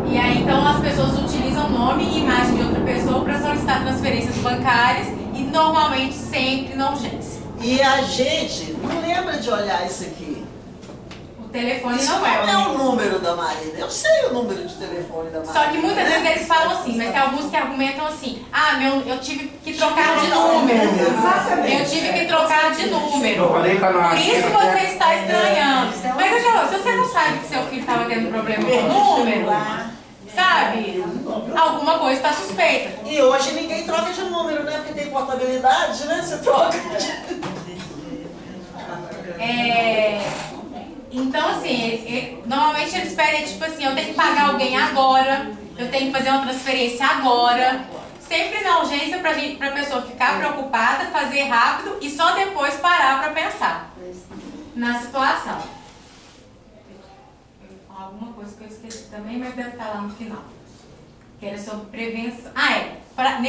E aí, então, as pessoas utilizam nome e imagem de outra pessoa para solicitar transferências bancárias e normalmente sempre na urgência. E a gente não lembra de olhar isso aqui. O telefone Isso não é o número da Marina. Eu sei o número de telefone da Marina. Só que muitas vezes eles falam assim, mas tem alguns que argumentam assim, eu tive que trocar de número. Eu tive que trocar de número. Por isso você está estranhando. Mas se você não sabe que seu filho estava tendo problema com o número, sabe? Alguma coisa está suspeita. E hoje ninguém troca de número, né? Porque tem portabilidade, né? Você troca de... Então, assim, normalmente eles pedem, tipo assim, eu tenho que pagar alguém agora, eu tenho que fazer uma transferência agora. sempre na urgência pra pessoa ficar preocupada, fazer rápido e só depois parar pra pensar na situação. Eu ia falar alguma coisa que eu esqueci também, mas deve estar lá no final. Que era sobre prevenção. Pra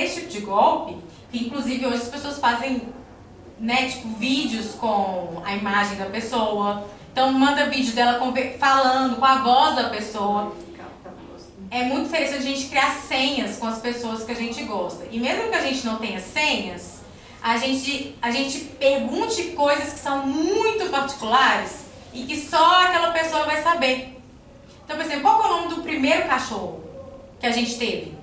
esse tipo de golpe, que inclusive hoje as pessoas fazem, né, tipo, vídeos com a imagem da pessoa. Então manda vídeo dela falando com a voz da pessoa. É muito interessante a gente criar senhas com as pessoas que a gente gosta. E mesmo que a gente não tenha senhas, a gente pergunte coisas que são muito particulares e que só aquela pessoa vai saber. Então, por exemplo, qual é o nome do primeiro cachorro que a gente teve?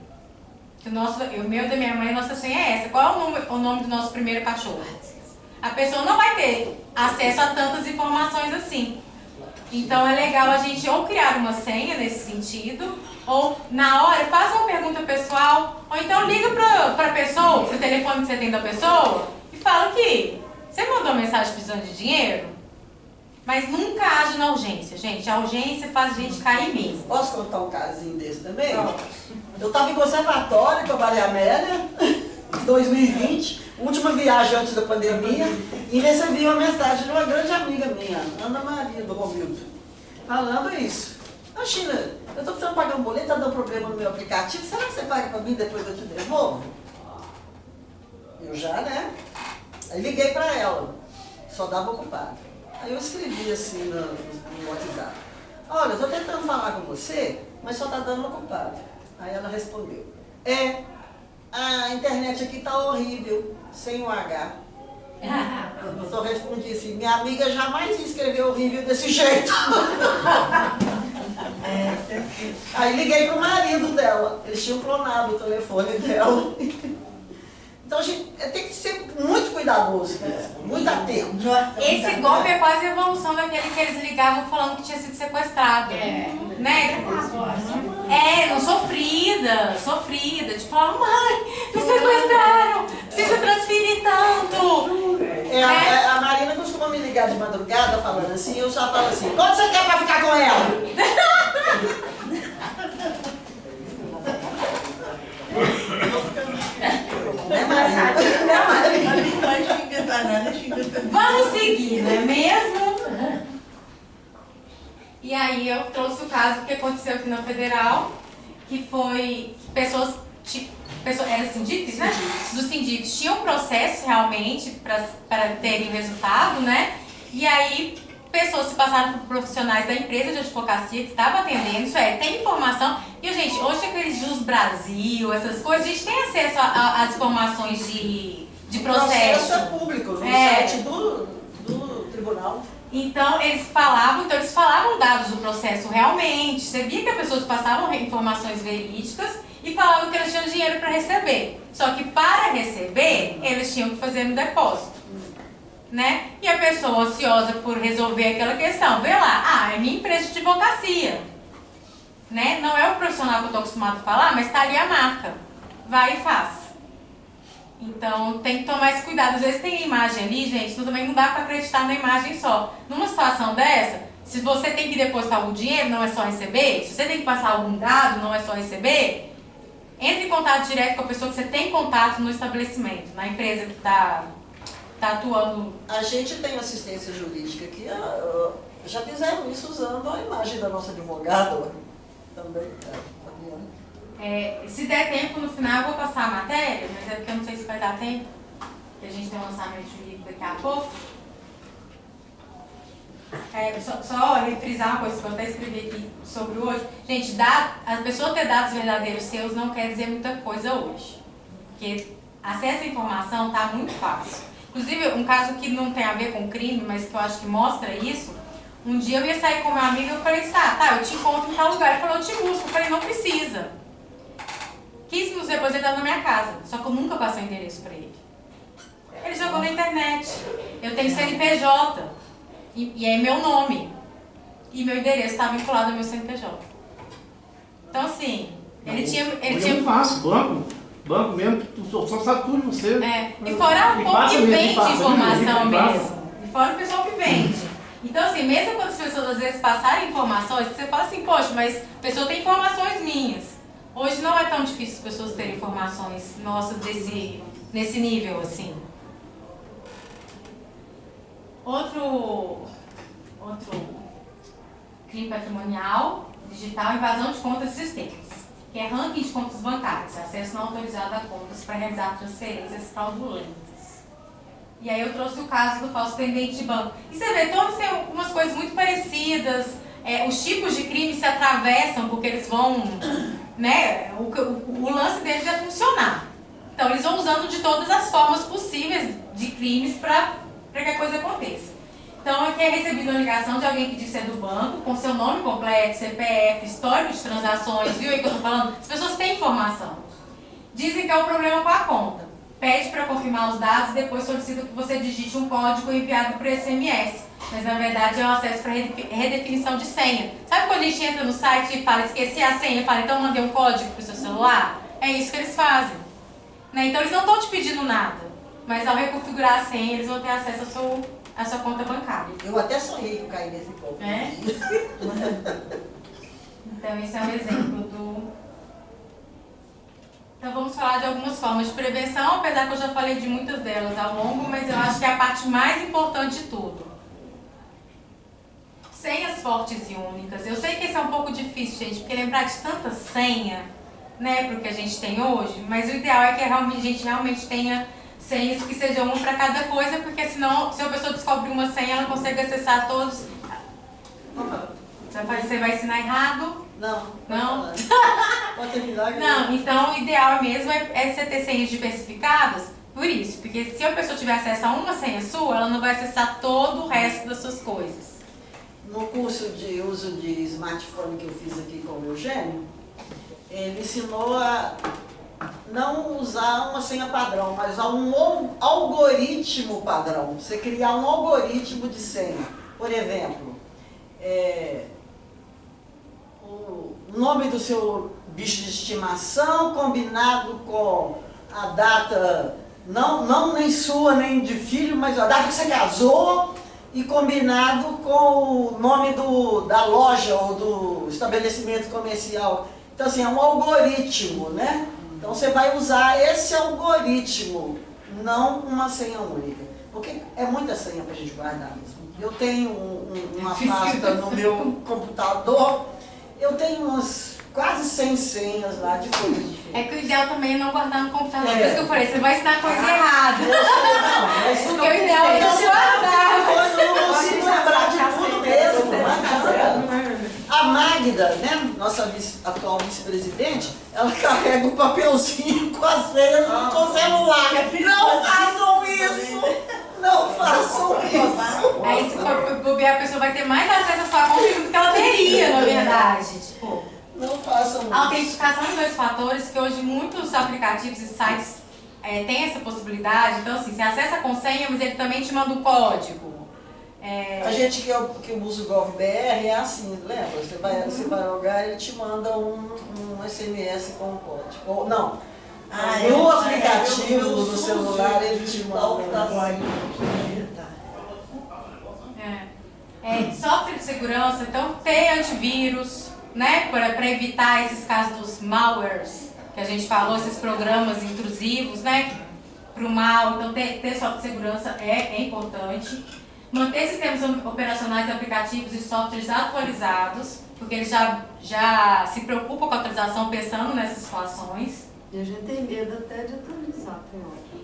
O meu da minha mãe, a nossa senha é essa. Qual é o nome do nosso primeiro cachorro? A pessoa não vai ter acesso a tantas informações assim. Então é legal a gente ou criar uma senha nesse sentido, ou na hora faz uma pergunta pessoal, ou então liga para a pessoa, pro telefone que você tem da pessoa, e fala que você mandou mensagem precisando de dinheiro, mas nunca age na urgência, gente. A urgência faz a gente cair mesmo. Posso contar um casinho desse também? Eu estava em conservatório com a Maria Amélia, em 2020, última viagem antes da pandemia, e recebi uma mensagem de uma grande amiga minha, Ana Maria do Romildo, falando isso. China, eu estou precisando pagar um boleto, está dando problema no meu aplicativo, será que você paga para mim depois eu te devolvo? Eu já, né? Aí liguei para ela, só dava ocupado. Aí eu escrevi assim no WhatsApp: olha, eu estou tentando falar com você, mas só está dando ocupado. Aí ela respondeu: a internet aqui está horrível, sem o H. Eu só respondi assim: minha amiga jamais escreveu horrível desse jeito. Aí liguei pro marido dela, eles tinham clonado o telefone dela. Então a gente tem que ser muito cuidadoso, muito atento. Esse golpe é quase a evolução daquele que eles ligavam falando que tinha sido sequestrado. Né? Não, sofrida. Tipo, mãe, me sequestraram, preciso transferir tanto. A Marina costuma me ligar de madrugada falando assim, eu já falo assim: quanto você quer pra ficar com ela? Vamos seguir, não é mesmo? E aí eu trouxe o caso que aconteceu aqui na Federal, que foi pessoas eram sindicos, né? Dos sindicos tinham processo realmente para terem resultado, né? E aí pessoas se passaram por profissionais da empresa de advocacia que estavam atendendo, tem informação. E, gente, hoje aqueles Jus Brasil, essas coisas, a gente tem acesso às informações de processo. O processo é público, no site do tribunal. Então eles falavam dados do processo realmente. Você via que as pessoas passavam informações verídicas e falavam que eles tinham dinheiro para receber. Só que para receber, eles tinham que fazer no depósito. Né? E a pessoa ansiosa por resolver aquela questão, vê lá, é minha empresa de advocacia. Né? Não é o profissional que eu estou acostumado a falar, mas está ali a marca. Vai e faz. Então tem que tomar esse cuidado. Às vezes tem imagem ali, gente, também não dá para acreditar na imagem só. Numa situação dessa, se você tem que depositar algum dinheiro, não é só receber. Se você tem que passar algum dado, não é só receber. Entre em contato direto com a pessoa que você tem contato no estabelecimento, na empresa que está atuando. A gente tem assistência jurídica aqui, já fizeram isso usando a imagem da nossa advogada também. Se der tempo no final eu vou passar a matéria, mas é porque eu não sei se vai dar tempo, porque a gente tem um lançamento de livro daqui a pouco. Só refrisar uma coisa que eu até escrevi aqui sobre hoje. Gente, a pessoa ter dados verdadeiros seus não quer dizer muita coisa hoje. Porque acesso à informação está muito fácil. Inclusive, um caso que não tem a ver com crime, mas que eu acho que mostra isso. Um dia eu ia sair com meu amigo e eu falei assim, eu te encontro em tal lugar. Ele falou, eu te busco. Eu falei, não precisa. 15 minutos depois ele estava na minha casa. Só que eu nunca passei o endereço para ele. Ele jogou na internet. Eu tenho CNPJ. E é meu nome. E meu endereço estava vinculado ao meu CNPJ. Então, assim, ele tinha muito fácil, banco mesmo, só sabe tudo de você. E fora o povo que vende informação mesmo. E fora o pessoal que vende. Então, assim, mesmo quando as pessoas às vezes passarem informações, você fala assim, poxa, mas a pessoa tem informações minhas. Hoje não é tão difícil as pessoas terem informações nossas nesse nível, assim. Outro crime patrimonial, digital, invasão de contas e sistemas, que é ranking de contas bancárias, acesso não autorizado a contas para realizar transferências fraudulentas. E aí eu trouxe o caso do falso atendente de banco. E você vê, todos têm algumas coisas muito parecidas, os tipos de crime se atravessam porque eles vão, né, o lance deles é funcionar. Então eles vão usando de todas as formas possíveis de crimes para que a coisa aconteça. Então aqui é recebida uma ligação de alguém que diz ser do banco, com seu nome completo, CPF, histórico de transações, viu aí que eu estou falando? As pessoas têm informação. Dizem que é um problema com a conta. Pede para confirmar os dados e depois solicita que você digite um código enviado por SMS. Mas na verdade é um acesso para redefinição de senha. Sabe quando a gente entra no site e fala, esqueci a senha, e fala, então mandei um código para o seu celular? É isso que eles fazem. Né? Então eles não estão te pedindo nada, mas ao reconfigurar a senha eles vão ter acesso à sua conta bancária. Eu até sonhei que eu caí nesse ponto. É? Então esse é um exemplo do... Então vamos falar de algumas formas de prevenção, apesar que eu já falei de muitas delas ao longo, mas eu acho que é a parte mais importante de tudo. Senhas fortes e únicas. Eu sei que isso é um pouco difícil, gente, porque lembrar de tanta senha, né, pro que a gente tem hoje, mas o ideal é que a gente realmente tenha senhas que sejam uma para cada coisa, porque senão, se a pessoa descobrir uma senha, ela consegue acessar todos. Você vai ensinar errado? Não. Não? Pode terminar. Não, então o ideal mesmo é você ter senhas diversificadas por isso, porque se a pessoa tiver acesso a uma senha sua, ela não vai acessar todo o resto das suas coisas. No curso de uso de smartphone que eu fiz aqui com o Eugênio, ele ensinou a não usar uma senha padrão, mas usar um algoritmo padrão. Você criar um algoritmo de senha. Por exemplo, o nome do seu bicho de estimação combinado com a data, não nem sua, nem de filho, mas a data que você casou, e combinado com o nome da loja ou do estabelecimento comercial. Então, assim, é um algoritmo, né? Então, você vai usar esse algoritmo, não uma senha única. Porque é muita senha para a gente guardar mesmo. Eu tenho uma pasta no meu computador, eu tenho umas quase 100 senhas lá de coisas diferentes. É que o ideal também é não guardar no computador. Por isso que eu falei, você vai ensinar coisa errada. Porque o ideal é não guardar. Eu não consigo lembrar de tudo mesmo. A Magda, né, nossa atual vice-presidente, ela carrega um papelzinho com as senhas no celular. Não façam isso! Não façam isso! Aí se for bobear, a pessoa vai ter mais acesso à sua conta do que ela teria, na verdade. Tipo, não façam isso. A autenticação de 2 fatores, que hoje muitos aplicativos e sites têm essa possibilidade. Então, assim, você acessa com senha, mas ele também te manda um código. A gente que usa o GovBR é assim, lembra? Você vai logar e ele te manda um SMS com o código. Ou, não, no aplicativo do celular ele te manda software de segurança, então ter antivírus, né? Para evitar esses casos dos malwares, que a gente falou, esses programas intrusivos, né? Para o mal, então ter software de segurança é importante. Manter sistemas operacionais, aplicativos e softwares atualizados, porque eles já se preocupam com a atualização pensando nessas situações. E a gente tem medo até de atualizar,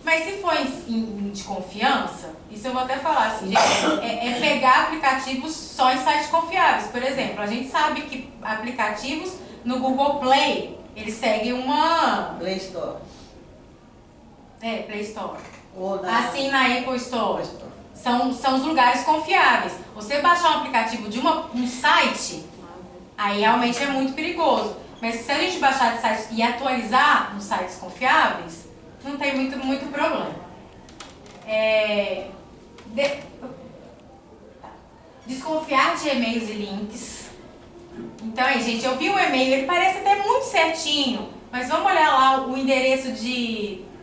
Mas se for de confiança, isso eu vou até falar assim, gente, pegar aplicativos só em sites confiáveis. Por exemplo, a gente sabe que aplicativos no Google Play, eles seguem uma... Play Store. Play Store. Ou assim na Apple Store. São os lugares confiáveis. Você baixar um aplicativo de um site, aí realmente é muito perigoso. Mas se a gente baixar de sites e atualizar nos sites confiáveis, não tem muito problema. Desconfiar de e-mails e links. Então, aí, gente, eu vi um e-mail, ele parece até muito certinho, mas vamos olhar lá o endereço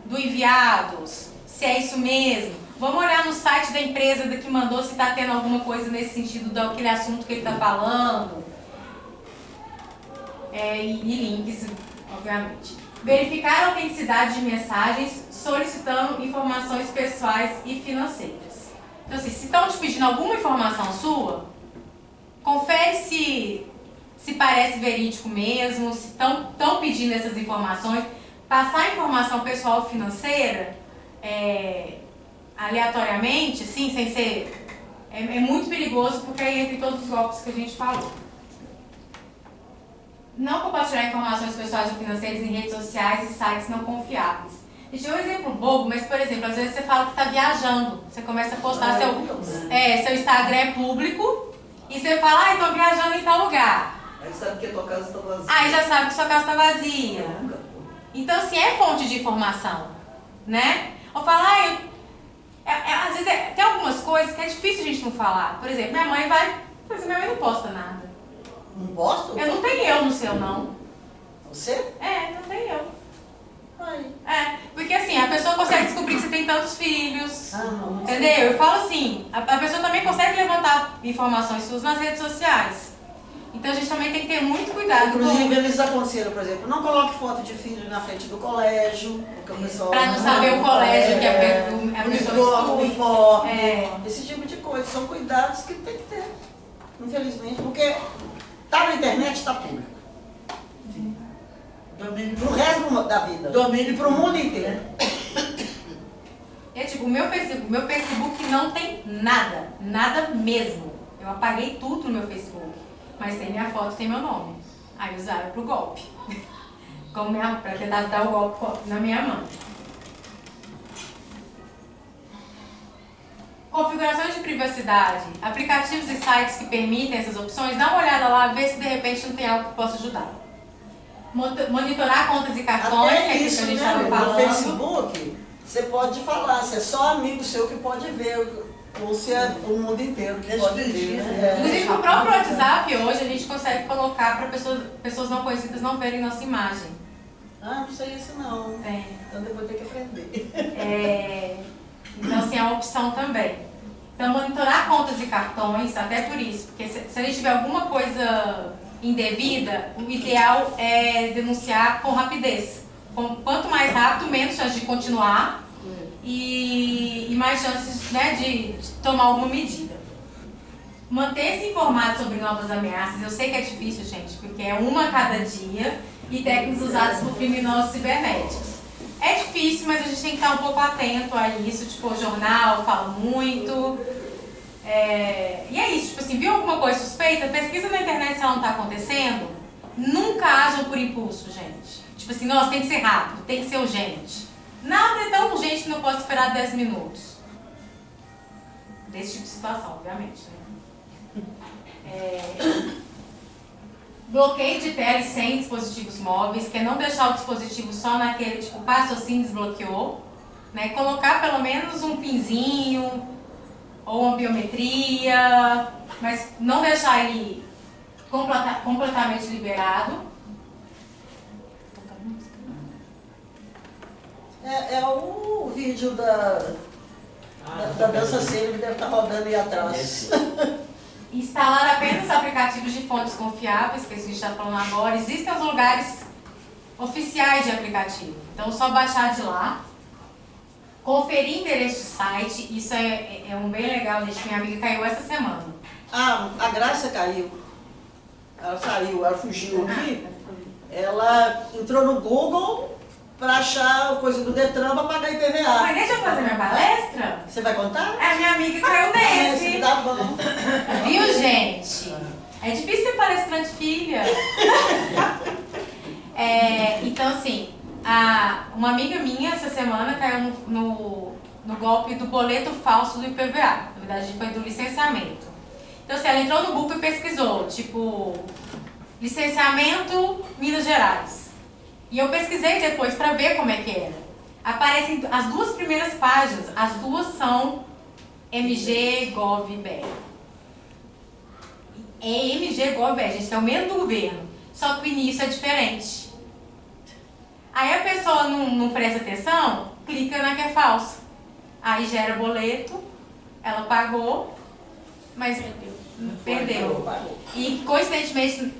do enviados, se é isso mesmo. Vamos olhar no site da empresa que mandou se está tendo alguma coisa nesse sentido daquele assunto que ele está falando. E links obviamente. Verificar a autenticidade de mensagens solicitando informações pessoais e financeiras. Então, assim, se estão te pedindo alguma informação sua, confere se parece verídico mesmo, se estão pedindo essas informações. Passar informação pessoal ou financeira aleatoriamente, assim, sem ser... É muito perigoso, porque aí entra em todos os golpes que a gente falou. Não compartilhar informações pessoais ou financeiras em redes sociais e sites não confiáveis. Deixa eu um exemplo bobo, mas, por exemplo, às vezes você fala que está viajando. Você começa a postar, seu Instagram é público, e você fala, estou viajando em tal lugar. Aí sabe que a tua casa está vazia. Aí já sabe que sua casa está vazia. Então, assim, é fonte de informação, né? Ou falar, às vezes tem algumas coisas que é difícil a gente não falar. Por exemplo, minha mãe não posta nada. Não posto? Eu não tenho eu no seu, não. Você? Não tenho eu. Aí. Porque assim, a pessoa consegue descobrir que você tem tantos filhos. Não. Entendeu? Eu falo assim, a pessoa também consegue levantar informações suas nas redes sociais. Então a gente também tem que ter muito cuidado. Inclusive, eles aconselham, por exemplo, não coloque foto de filho na frente do colégio, porque o pessoal... Pra não saber o colégio que a pessoa estuda. Esse tipo de coisa. São cuidados que tem que ter, infelizmente, porque tá na internet, tá público. Pro resto da vida. E pro mundo inteiro. O meu Facebook não tem nada mesmo. Eu apaguei tudo no meu Facebook. Mas tem minha foto, tem meu nome. Aí usaram pro golpe. Pra tentar dar o golpe na minha mão. Configurações de privacidade. Aplicativos e sites que permitem essas opções, dá uma olhada lá, vê se de repente não tem algo que possa ajudar. Monitorar contas e cartões, até que é isso, isso que a gente né, estava falando. no Facebook, você pode falar, se é só amigo seu que pode ver, ou se é o mundo inteiro que pode ver. Inclusive, no próprio WhatsApp, hoje, a gente consegue colocar para pessoas não conhecidas não verem nossa imagem. Não sei isso não. Então depois tem que aprender. Então, assim, é uma opção também. Então, monitorar contas e cartões, até por isso, porque se a gente tiver alguma coisa indevida, o ideal é denunciar com rapidez. Quanto mais rápido, menos chance de continuar e mais chances, né, de tomar alguma medida. Manter-se informado sobre novas ameaças. Eu sei que é difícil, gente, porque é uma a cada dia e técnicas usadas por criminosos cibernéticos. É difícil, mas a gente tem que estar um pouco atento a isso. Tipo, o jornal fala muito. E é isso, tipo assim, viu alguma coisa suspeita? Pesquisa na internet se ela não está acontecendo. Nunca ajam por impulso, gente. Tipo assim, nossa, tem que ser rápido, tem que ser urgente. Nada é tão urgente que não posso esperar 10 minutos. Desse tipo de situação, obviamente, né? Bloqueio de tela sem dispositivos móveis, que é não deixar o dispositivo só naquele, tipo, passou assim, desbloqueou. Né? Colocar pelo menos um pinzinho ou uma biometria, mas não deixar ele completamente liberado. É o vídeo da dança cênica que deve estar rodando aí atrás. Instalar apenas aplicativos de fontes confiáveis, que a gente está falando agora. Existem os lugares oficiais de aplicativo, então só baixar de lá. Conferir endereço de site, isso é um bem legal, gente. Minha amiga caiu essa semana. A Graça caiu. Ela saiu, ela fugiu aqui. Ela entrou no Google para achar a coisa do Detran para pagar IPVA. Mas deixa eu fazer minha palestra. Você vai contar? A minha amiga caiu nesse. Tá bom. Viu, gente? É difícil ser palestrante filha. Então, assim, uma amiga minha essa semana caiu no golpe do boleto falso do IPVA. Na verdade, foi do licenciamento. Então, assim, ela entrou no Google e pesquisou, tipo, licenciamento Minas Gerais. E eu pesquisei depois para ver como é que era. Aparecem as duas primeiras páginas, as duas são MG.gov.br. É MG.gov.br, gente, é o mesmo do governo, só que o início é diferente. Aí a pessoa não presta atenção, clica na que é falsa. Aí gera boleto, ela pagou mas perdeu. E coincidentemente,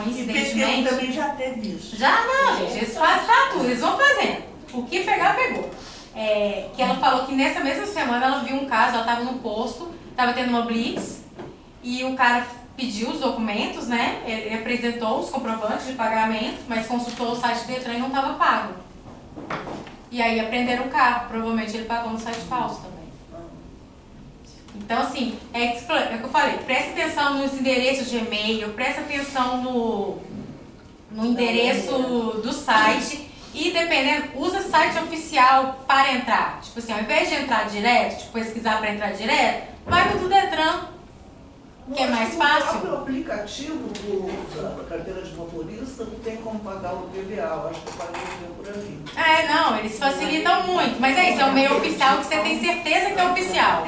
E perdeu também já teve isso. já não, gente, eles fazem pra tudo, eles vão fazendo. O que pegar, pegou. Que ela falou que nessa mesma semana ela viu um caso, ela estava no posto, estava tendo uma blitz, e o cara pediu os documentos, né? Ele apresentou os comprovantes de pagamento, mas consultou o site do Detran e não estava pago. E aí apreenderam o carro, provavelmente ele pagou no site falso também. Então, assim, é o que eu falei, presta atenção nos endereços de e-mail, presta atenção no endereço do site e, dependendo, usa site oficial para entrar. Tipo assim, ao invés de entrar direto, tipo, pesquisar para entrar direto, vai no do Detran, que é mais fácil. O próprio aplicativo da carteira de motorista não tem como pagar o IPVA, acho que eu paguei por ali. Não, eles facilitam muito, mas é isso, é um meio oficial que você tem certeza que é oficial.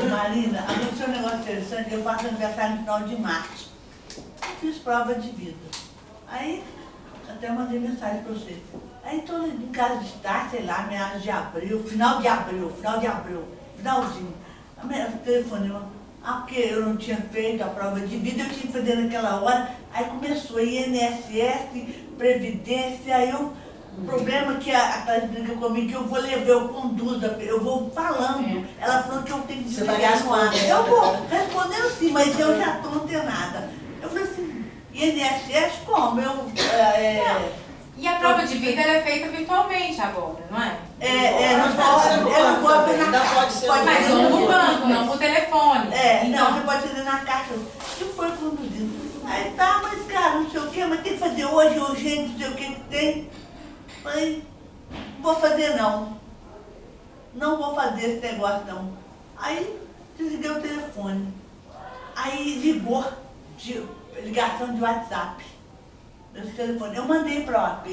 Marina, aconteceu um negócio interessante, eu faço aniversário no final de março. Fiz prova de vida. Aí, até mandei mensagem para você. Aí estou em casa de estar, sei lá, meados de abril, finalzinho. O telefonema. Porque eu não tinha feito a prova de vida, eu tinha que fazer naquela hora. Aí começou INSS, Previdência, aí o problema que a Cláudia briga comigo, que eu vou levar, eu conduzo, eu vou falando. Ela falou que eu tenho que desligar no ar. Eu vou respondendo sim, mas eu já estou antenada. Eu falei assim, INSS como? E a prova de vida ela é feita virtualmente agora, não é? Não pode na caixa. Mas no banco, não por telefone. Não, você pode fazer na caixa. Que foi conduzido. Aí tá, mas cara, não sei o que, mas tem que fazer hoje, urgente, não sei o que tem. Falei, não vou fazer não. Não vou fazer esse negócio não. Aí desliguei o telefone. Aí ligou, ligação de WhatsApp. Esse telefone. Eu mandei para o AP,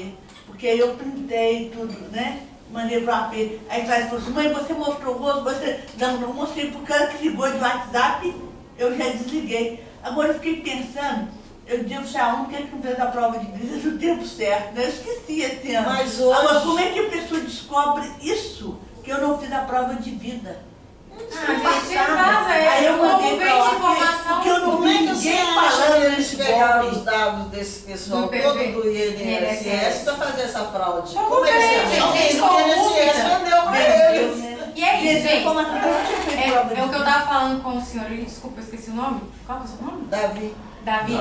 porque aí eu printei tudo, né? Mandei para o AP. Aí Cláudia falou assim, mãe, você mostrou o rosto? Você... Não mostrei, porque o cara que ligou de WhatsApp, eu já desliguei. Agora eu fiquei pensando, eu devo ser a única que não fez a prova de vida no tempo certo, né? Eu esqueci esse ano. Mas hoje... Agora, como é que a pessoa descobre isso, que eu não fiz a prova de vida? Gente, vaza, aí eu mandei pra lá, informação. porque eu não Como é vi que você ninguém acha que falando eles nesse pegaram golpe? os dados desse pessoal Do todo PV, do INSS para fazer essa fraude? Como Como é que você bem, acha? gente, Alguém do como INSS dúvida. vendeu para eles. E é isso, gente. Como assim? Eu não tinha feito prova de É o que eu vida. tava falando com o senhor, desculpa, eu esqueci o nome. Qual que é o seu nome? Davi. Davi.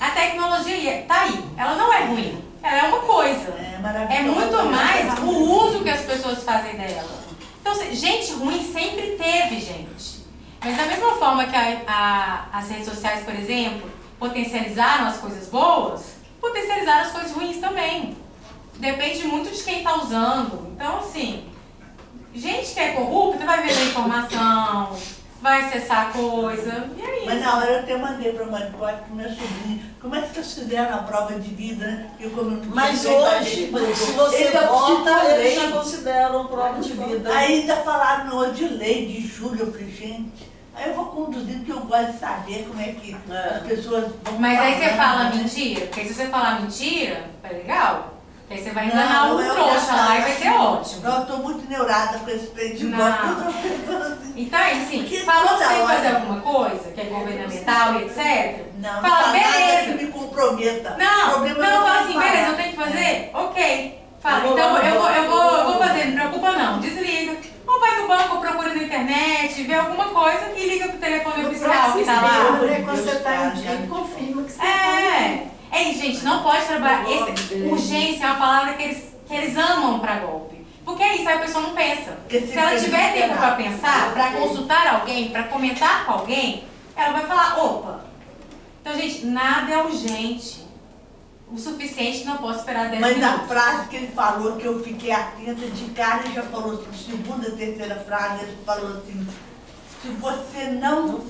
A tecnologia tá aí, ela não é ruim, ela é uma coisa. É maravilhoso. É muito mais o uso que as pessoas fazem dela. Então, gente ruim sempre teve, gente. Mas da mesma forma que as redes sociais, por exemplo, potencializaram as coisas boas, potencializaram as coisas ruins também. Depende muito de quem está usando. Então, assim, gente que é corrupta vai ver a informação, vai acessar coisa, e é isso. Mas na hora eu até mandei para o Maricóte, para o meu sobrinho, como é que vocês fizeram a prova de vida, né? Mas hoje, se você vota, eles já consideram prova de vida. Ainda falaram no outro de lei, de julho, eu falei, gente, aí eu vou conduzindo, porque eu gosto de saber como é que as pessoas vão Mas aí você falando, fala né? mentira, porque se você falar mentira, é legal. Aí você vai enganar Não, um eu trouxa já lá e vai ser ótimo. Eu estou muito neurada com esse trem de Não. gosto. Então, assim, Porque falou que toda você tem que hora- fazer alguma coisa, que é governamental e etc. Não, Fala, não fala nada beleza. que me comprometa. Não, Problema não, não fala vai assim, falar. beleza, eu tenho que fazer? Ok. Fala, Eu vou então lá no eu vou fazer, não preocupa não, desliga. Ou vai no banco, ou procura na internet, vê alguma coisa e liga pro telefone oficial que tá lá. Quando você está em dia, confirma que você Isso, gente, não pode trabalhar. Urgência é uma palavra que eles amam pra golpe. Porque é isso, aí a pessoa não pensa. Se ela tiver tempo pra pensar, pra consultar alguém, pra comentar com alguém, ela vai falar, opa. Então, gente, nada é urgente. O suficiente não posso esperar 10 Mas minutos. na frase que ele falou, que eu fiquei atenta, de cara ele já falou assim, segunda, terceira frase, ele falou assim, se você não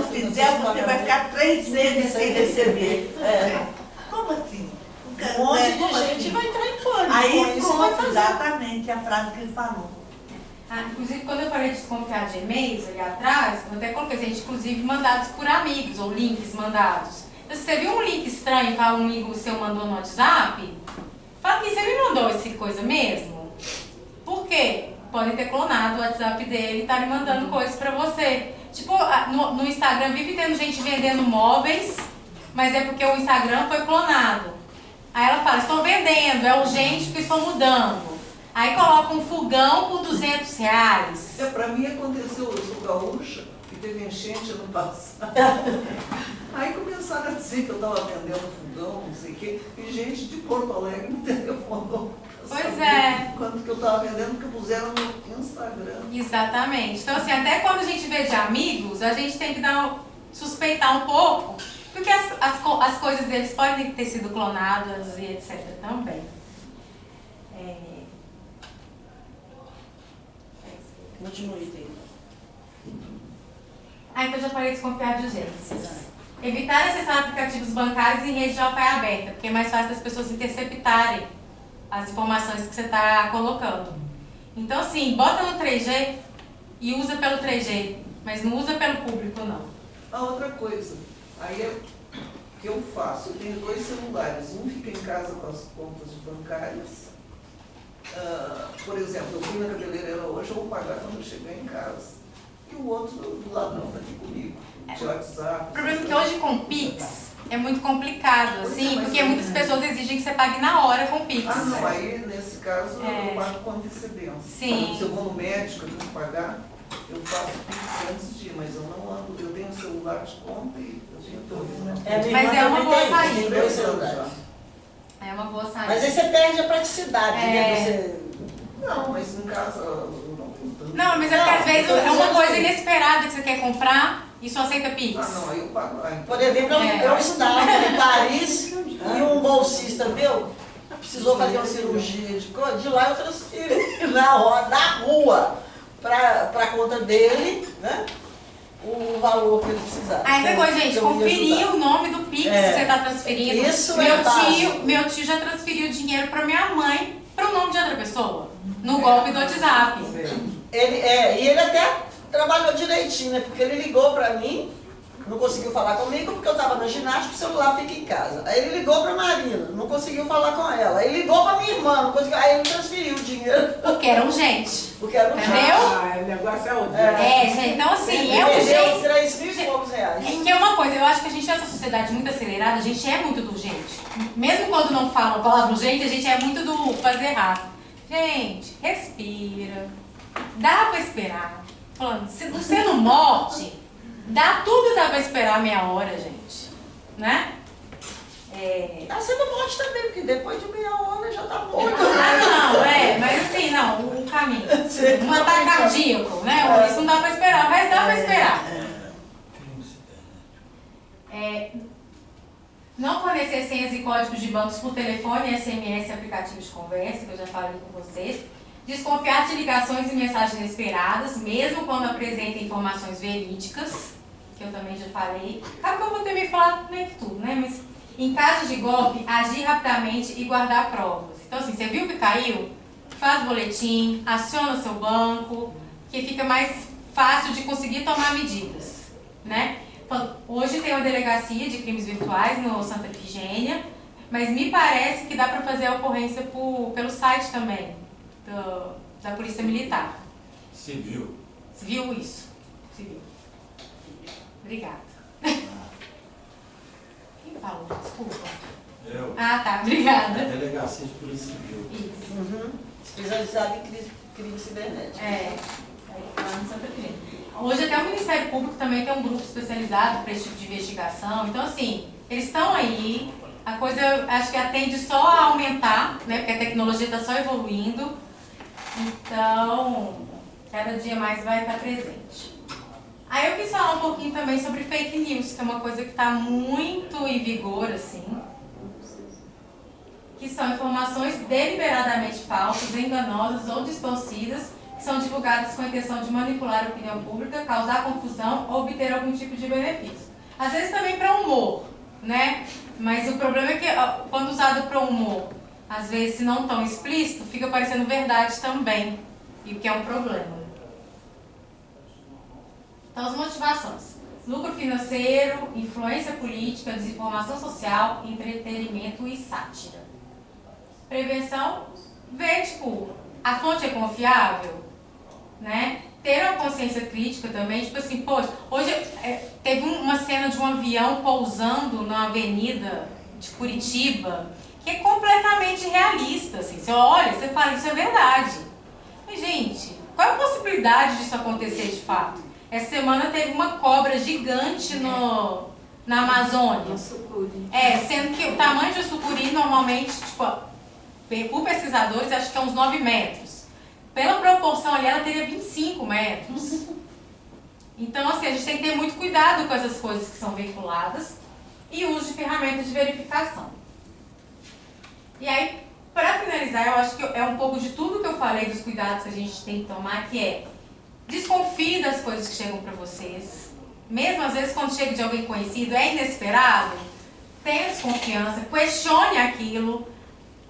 fizer, você vai ficar 3 meses sem receber. Como assim? Um monte de Como gente assim? vai entrar em pânico. Aí com isso vai pronto, fazer. exatamente a frase que ele falou. Inclusive, quando eu falei de desconfiar de e-mails ali atrás, eu até coloquei, gente, inclusive mandados por amigos, ou links mandados. Então, se você viu um link estranho que um amigo seu mandou no WhatsApp, fala que você me mandou essa coisa mesmo? Por quê? podem ter clonado o WhatsApp dele e estarem mandando coisas pra você. Tipo, no Instagram vive tendo gente vendendo móveis, mas é porque o Instagram foi clonado. Aí ela fala, estou vendendo, é urgente porque estou mudando. Aí coloca um fogão por R$200. Pra mim aconteceu, eu sou gaúcha e teve enchente ano passado. Aí começaram a dizer que eu estava vendendo fogão, não sei o quê, e gente de Porto Alegre me telefonou. Pois é. Quanto que eu estava vendendo, que puseram no Instagram. Exatamente. Então, assim, até quando a gente vê de amigos, a gente tem que suspeitar um pouco, porque as coisas deles podem ter sido clonadas e etc. também. Continue. Então eu já falei de desconfiar de urgências. Evitar acessar aplicativos bancários em rede de Wi-Fi aberta, porque é mais fácil das pessoas interceptarem as informações que você está colocando. Então, assim, bota no 3G e usa pelo 3G, mas não usa pelo público, não. A outra coisa, aí é o que eu faço, eu tenho 2 celulares, um fica em casa com as contas bancárias. Por exemplo, eu fui na cabeleireira hoje, eu vou pagar quando eu chegar em casa. E o outro do ladrão está aqui comigo, de WhatsApp. O problema é que hoje com Pix é muito complicado, assim, porque muitas pessoas exigem que você pague na hora com Pix. Ah, não, aí nesse caso eu pago com antecedência. Sim. Se eu vou no médico, eu tenho que pagar, eu faço Pix antes de ir, mas eu não ando, eu tenho celular de conta e eu tenho todos, né? Mas é uma boa saída. Tem 2 celulares. É uma boa saída. Mas aí você perde a praticidade, né? Você... Não, mas em casa não, mas é porque às vezes é uma coisa inesperada que você quer comprar e só aceita Pix. Ah, não, aí eu pago lá. Por exemplo, eu estava em Paris e um bolsista meu precisou fazer uma cirurgia de lá eu transferi na rua para a conta dele, né? O valor que ele precisava. Aí depois, gente, conferir o nome do Pix que você está transferindo. Isso é meu tio já transferiu dinheiro para minha mãe para o nome de outra pessoa, no golpe do WhatsApp. E ele até trabalhou direitinho, né? Porque ele ligou para mim, não conseguiu falar comigo porque eu estava na ginástica, o celular fica em casa. Aí ele ligou para a Marina, não conseguiu falar com ela. Aí ele ligou para minha irmã, não conseguiu. Aí ele transferiu o dinheiro. Porque era urgente. Porque era urgente. Entendeu? O negócio é urgente. Gente, então assim, é urgente. 3.000 e poucos reais. Que é uma coisa, eu acho que a gente nessa sociedade muito acelerada, a gente é muito do urgente. Mesmo quando não fala a palavra urgente, a gente é muito do fazer rápido. Gente, respira. Dá pra esperar. Falando, se você não morte, tudo dá pra esperar meia hora, gente. Né? Você não morte também, porque depois de meia hora já tá morto. Mas assim, não, o caminho. Um ataque cardíaco, né? Isso não dá pra esperar, mas dá pra esperar. Não fornecer senhas e códigos de bancos por telefone, SMS e aplicativos de conversa, que eu já falei com vocês. Desconfiar de ligações e mensagens inesperadas, mesmo quando apresentem informações verídicas, que eu também já falei. Acaba que eu vou ter me falado meio que tudo, né? Mas em caso de golpe, agir rapidamente e guardar provas. Então assim, você viu que caiu? Faz boletim, aciona seu banco, que fica mais fácil de conseguir tomar medidas, né? Hoje tem uma delegacia de crimes virtuais no Santa Efigênia, mas me parece que dá para fazer a ocorrência pelo site também, da Polícia Militar. Civil. Viu isso? Civil. Obrigada. Quem falou? Desculpa. Eu. Ah, tá. Obrigada. Delegacia de Polícia Civil. Isso. Especializado em crime cibernético. Lá no Santa Efigênia. Hoje até o Ministério Público também tem um grupo especializado para esse tipo de investigação. Então, assim, eles estão aí. A coisa, acho que atende só a aumentar, né? Porque a tecnologia está só evoluindo. Então, cada dia mais vai estar presente. Aí eu quis falar um pouquinho também sobre fake news, que é uma coisa que está muito em vigor, assim. Que são informações deliberadamente falsas, enganosas ou distorcidas, que são divulgadas com a intenção de manipular a opinião pública, causar confusão ou obter algum tipo de benefício. Às vezes também para humor, né? Mas o problema é que quando usado para humor, às vezes se não tão explícito, fica parecendo verdade também, e o que é um problema. Então as motivações: lucro financeiro, influência política, desinformação social, entretenimento e sátira. Prevenção: ver, tipo, a fonte é confiável? né? Ter uma consciência crítica também, tipo assim, poxa, hoje teve uma cena de um avião pousando na avenida de Curitiba, que é completamente realista, assim, você olha, você fala, isso é verdade. Mas, gente, qual é a possibilidade disso acontecer de fato? Essa semana teve uma cobra gigante na Amazônia. Sendo que o tamanho de sucuri normalmente, tipo, por pesquisadores, acho que é uns 9 metros. Pela proporção ali, ela teria 25 metros. Então, assim, a gente tem que ter muito cuidado com essas coisas que são veiculadas e o uso de ferramentas de verificação. E aí, para finalizar, eu acho que é um pouco de tudo que eu falei dos cuidados que a gente tem que tomar, que é desconfie das coisas que chegam para vocês. Mesmo às vezes quando chega de alguém conhecido, é inesperado, tenha desconfiança, questione aquilo.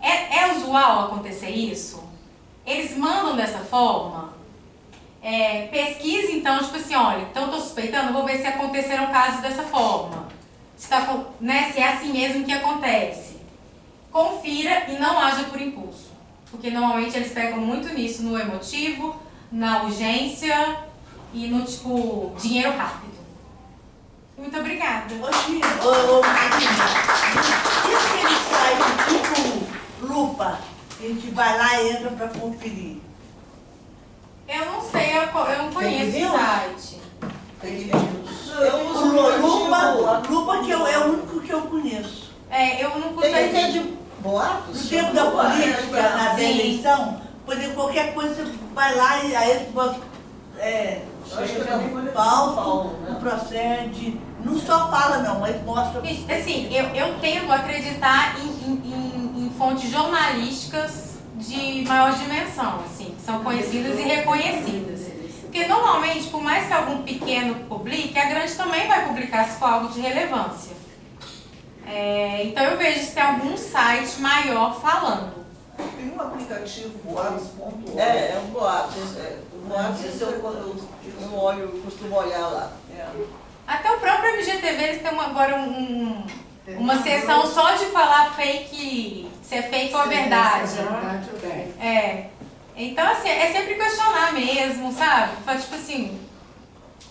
É usual acontecer isso? Eles mandam dessa forma? Pesquise então, tipo assim, olha, então eu tô suspeitando, vou ver se aconteceram casos dessa forma. Se é assim mesmo que acontece. Confira e não haja por impulso. Porque normalmente eles pegam muito nisso, no emotivo, na urgência e no tipo, dinheiro rápido. Muito obrigada. Marina, isso que eles saem tipo lupa, a gente vai lá e entra para conferir. Eu não sei, eu não conheço o site. Lupa que é o único que eu conheço. Eu não consigo. Tem de boatos? No tempo da política, na eleição, poder qualquer coisa, você vai lá e aí eles botam falso, não procede. Não só fala não, mas mostra. Assim, eu tendo a acreditar em fontes jornalísticas de maior dimensão, assim, que são conhecidas e reconhecidas. Porque normalmente, por mais que algum pequeno publique, a grande também vai publicar se for algo de relevância. Então eu vejo se tem algum site maior falando. Tem um aplicativo, boatos.org. É um boatos. O boatos eu costumo olhar lá. Até o próprio MGTV, eles têm agora uma sessão só de falar fake, se é fake ou é verdade. Então, assim, é sempre questionar mesmo, sabe? Tipo assim,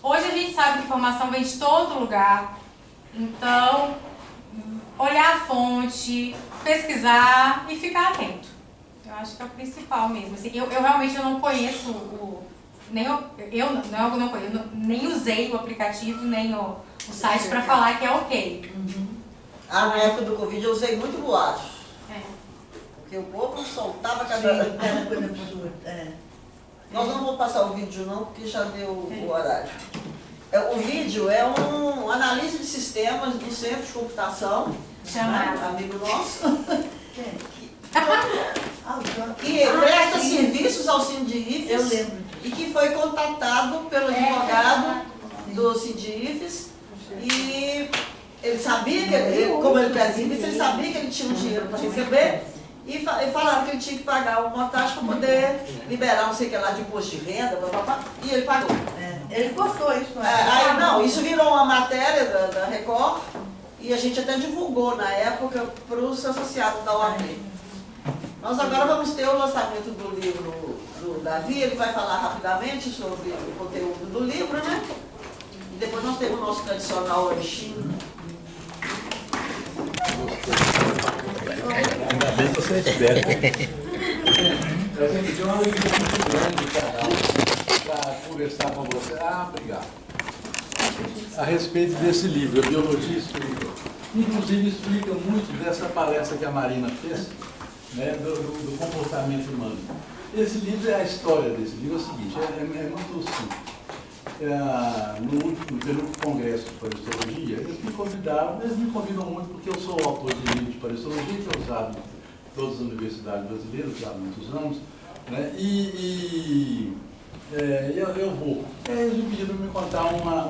hoje a gente sabe que informação vem de todo lugar. Então, olhar a fonte, pesquisar e ficar atento. Eu acho que é o principal mesmo. Assim, eu realmente não conheço nem usei o aplicativo, nem o site para falar que é ok. Na época do Covid eu usei muito boatos. Porque o povo soltava a cadeira. Nós não vamos passar o vídeo não, porque já deu o horário. O vídeo é um analista de sistemas do centro de computação, amigo nosso, que presta serviços ao Sindifes. Eu lembro disso. E que foi contatado pelo advogado do Sindifes e ele sabia que como ele presta serviço, ele sabia que ele tinha um dinheiro para receber e falaram que ele tinha que pagar uma taxa para poder liberar não sei o que lá de imposto de renda, e ele pagou. Ele postou isso, isso virou uma matéria da Record e a gente até divulgou na época para os associados da OAB. Nós agora vamos ter o lançamento do livro do Davi, ele vai falar rapidamente sobre o conteúdo do livro, né? E depois nós temos o nosso tradicional hoje. Ainda bem que você é esperto. Eu tenho que ter uma alegria muito grande para conversar com você. Obrigado. A respeito desse livro, a Biologia Explica. Inclusive explica muito dessa palestra que a Marina fez, né, do comportamento humano. Esse livro, a história desse livro é o seguinte, é muito simples. No penúltimo congresso de parasitologia, eles me convidam muito porque eu sou autor de livro de parasitologia que é usado em todas as universidades brasileiras já há muitos anos, né? Eu vou. Eles me pediram para me contar uma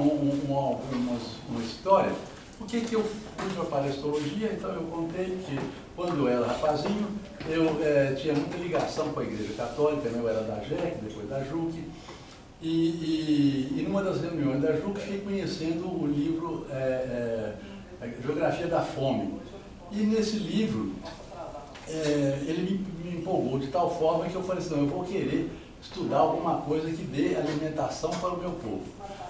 história. Por que eu fui para a parasitologia? Então eu contei que quando eu era rapazinho, eu tinha muita ligação com a Igreja Católica, né? Eu era da JEC, depois da JUC, e numa das reuniões da JUC fiquei conhecendo o livro Geografia da Fome. E nesse livro, ele me empolgou de tal forma que eu falei assim, não, eu vou querer estudar alguma coisa que dê alimentação para o meu povo.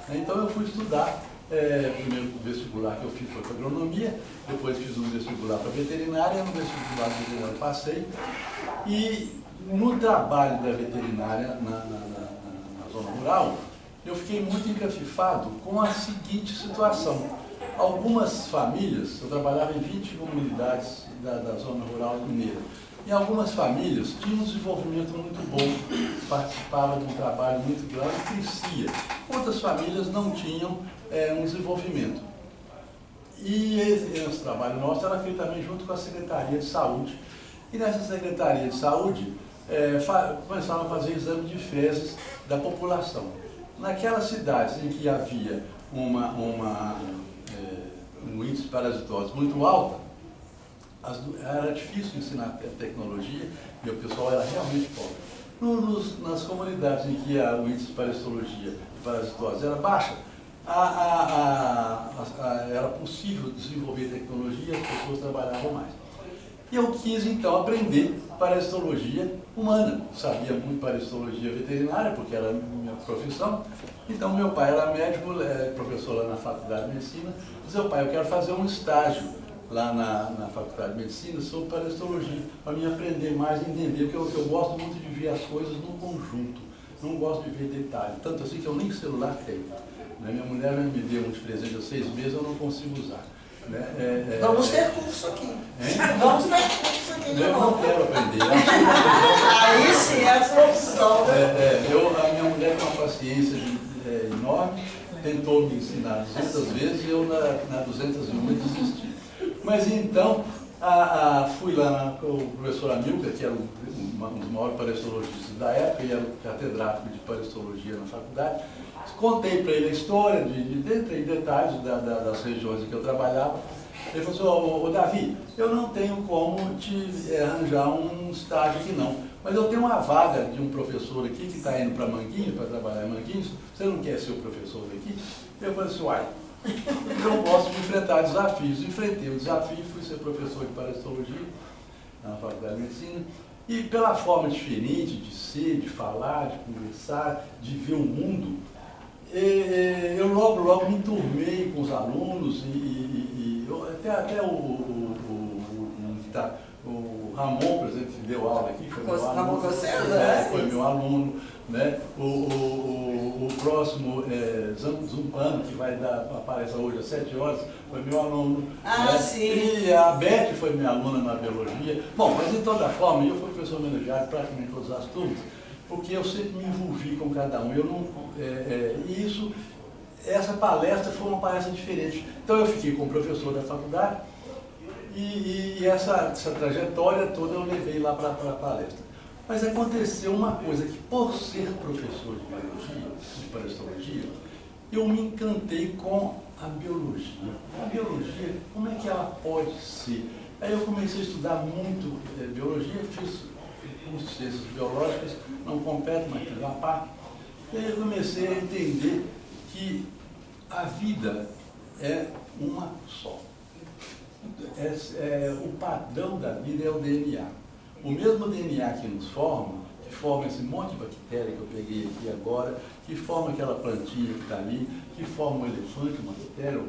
Então eu fui estudar, primeiro o vestibular que eu fiz foi para agronomia, depois fiz um vestibular para veterinária, no vestibular de veterinária passei, e no trabalho da veterinária na zona rural, eu fiquei muito encafifado com a seguinte situação. Algumas famílias, eu trabalhava em 20 comunidades da zona rural mineira, e algumas famílias tinham um desenvolvimento muito bom, participavam de um trabalho muito grande e crescia. Outras famílias não tinham um desenvolvimento. E esse trabalho nosso era feito também junto com a Secretaria de Saúde. E nessa Secretaria de Saúde, começaram a fazer exame de fezes da população. Naquelas cidades em que havia um índice de parasitose muito alto, era difícil ensinar tecnologia e o pessoal era realmente pobre. Nas comunidades em que o índice de parasitose era baixa, era possível desenvolver tecnologia e as pessoas trabalhavam mais. E eu quis então aprender parasitologia humana. Sabia muito parasitologia veterinária, porque era a minha profissão. Então meu pai era médico, professor lá na Faculdade de Medicina. Disse, pai, eu quero fazer um estágio lá na Faculdade de Medicina sobre parasitologia, para me aprender mais e entender, porque eu gosto muito de ver as coisas num conjunto, não gosto de ver detalhe, tanto assim que eu nem celular tenho. Minha mulher me deu um de presente há 6 meses, eu não consigo usar. Vamos ter curso aqui. Vamos ter curso aqui de novo. Eu não quero aprender. Aí sim é a sua opção. A minha mulher tem uma paciência enorme, tentou me ensinar 200 vezes e eu na 201 desisti. Mas então, fui lá com o professor Amilcar, que era um dos maiores parasitologistas da época, e era o catedrático de parasitologia na faculdade. Contei para ele a história, entrei em detalhes das regiões em que eu trabalhava. Ele falou assim, ô Davi, eu não tenho como te arranjar um estágio aqui não, mas eu tenho uma vaga de um professor aqui que está indo para Manguinhos, para trabalhar em Manguinhos, você não quer ser o professor daqui? Eu falei assim, uai, eu gosto de enfrentar desafios. Enfrentei o desafio, fui ser professor de parasitologia na Faculdade de Medicina, e pela forma diferente de ser, de falar, de conversar, de ver o mundo, eu logo me enturmei com os alunos e até o Ramon, por exemplo, que deu aula aqui, foi meu aluno. Foi meu aluno, né? O próximo Zumpano, que vai dar a palestra hoje às 7 horas, foi meu aluno. Né? Sim. E a Beth foi minha aluna na biologia. Bom, mas de toda forma, eu fui professor homenageado praticamente todas as turmas, porque eu sempre me envolvi com cada um. Essa palestra foi uma palestra diferente. Então eu fiquei como professor da faculdade e essa trajetória toda eu levei lá para a palestra. Mas aconteceu uma coisa que, por ser professor de biologia, de parasitologia, eu me encantei com a biologia. A biologia, como é que ela pode ser? Aí eu comecei a estudar muito biologia, fiz curso de ciências biológicas, não completo, mas fiz uma parte. E aí eu comecei a entender que a vida é uma só. O padrão da vida é o DNA. O mesmo DNA que nos forma, que forma esse monte de bactéria que eu peguei aqui agora, que forma aquela plantinha que está ali, que forma o elefante, uma bactéria,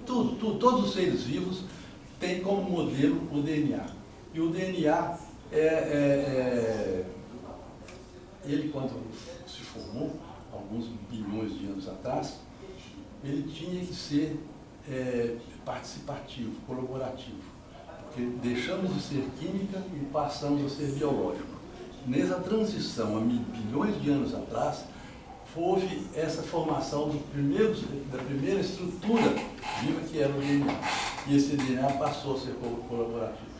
todos os seres vivos têm como modelo o DNA. E o DNA ele quando se formou, alguns bilhões de anos atrás, ele tinha que ser participativo, colaborativo. Porque deixamos de ser química e passamos a ser biológico. Nessa transição, há bilhões de anos atrás, houve essa formação da primeira estrutura viva que era o DNA. E esse DNA passou a ser colaborativo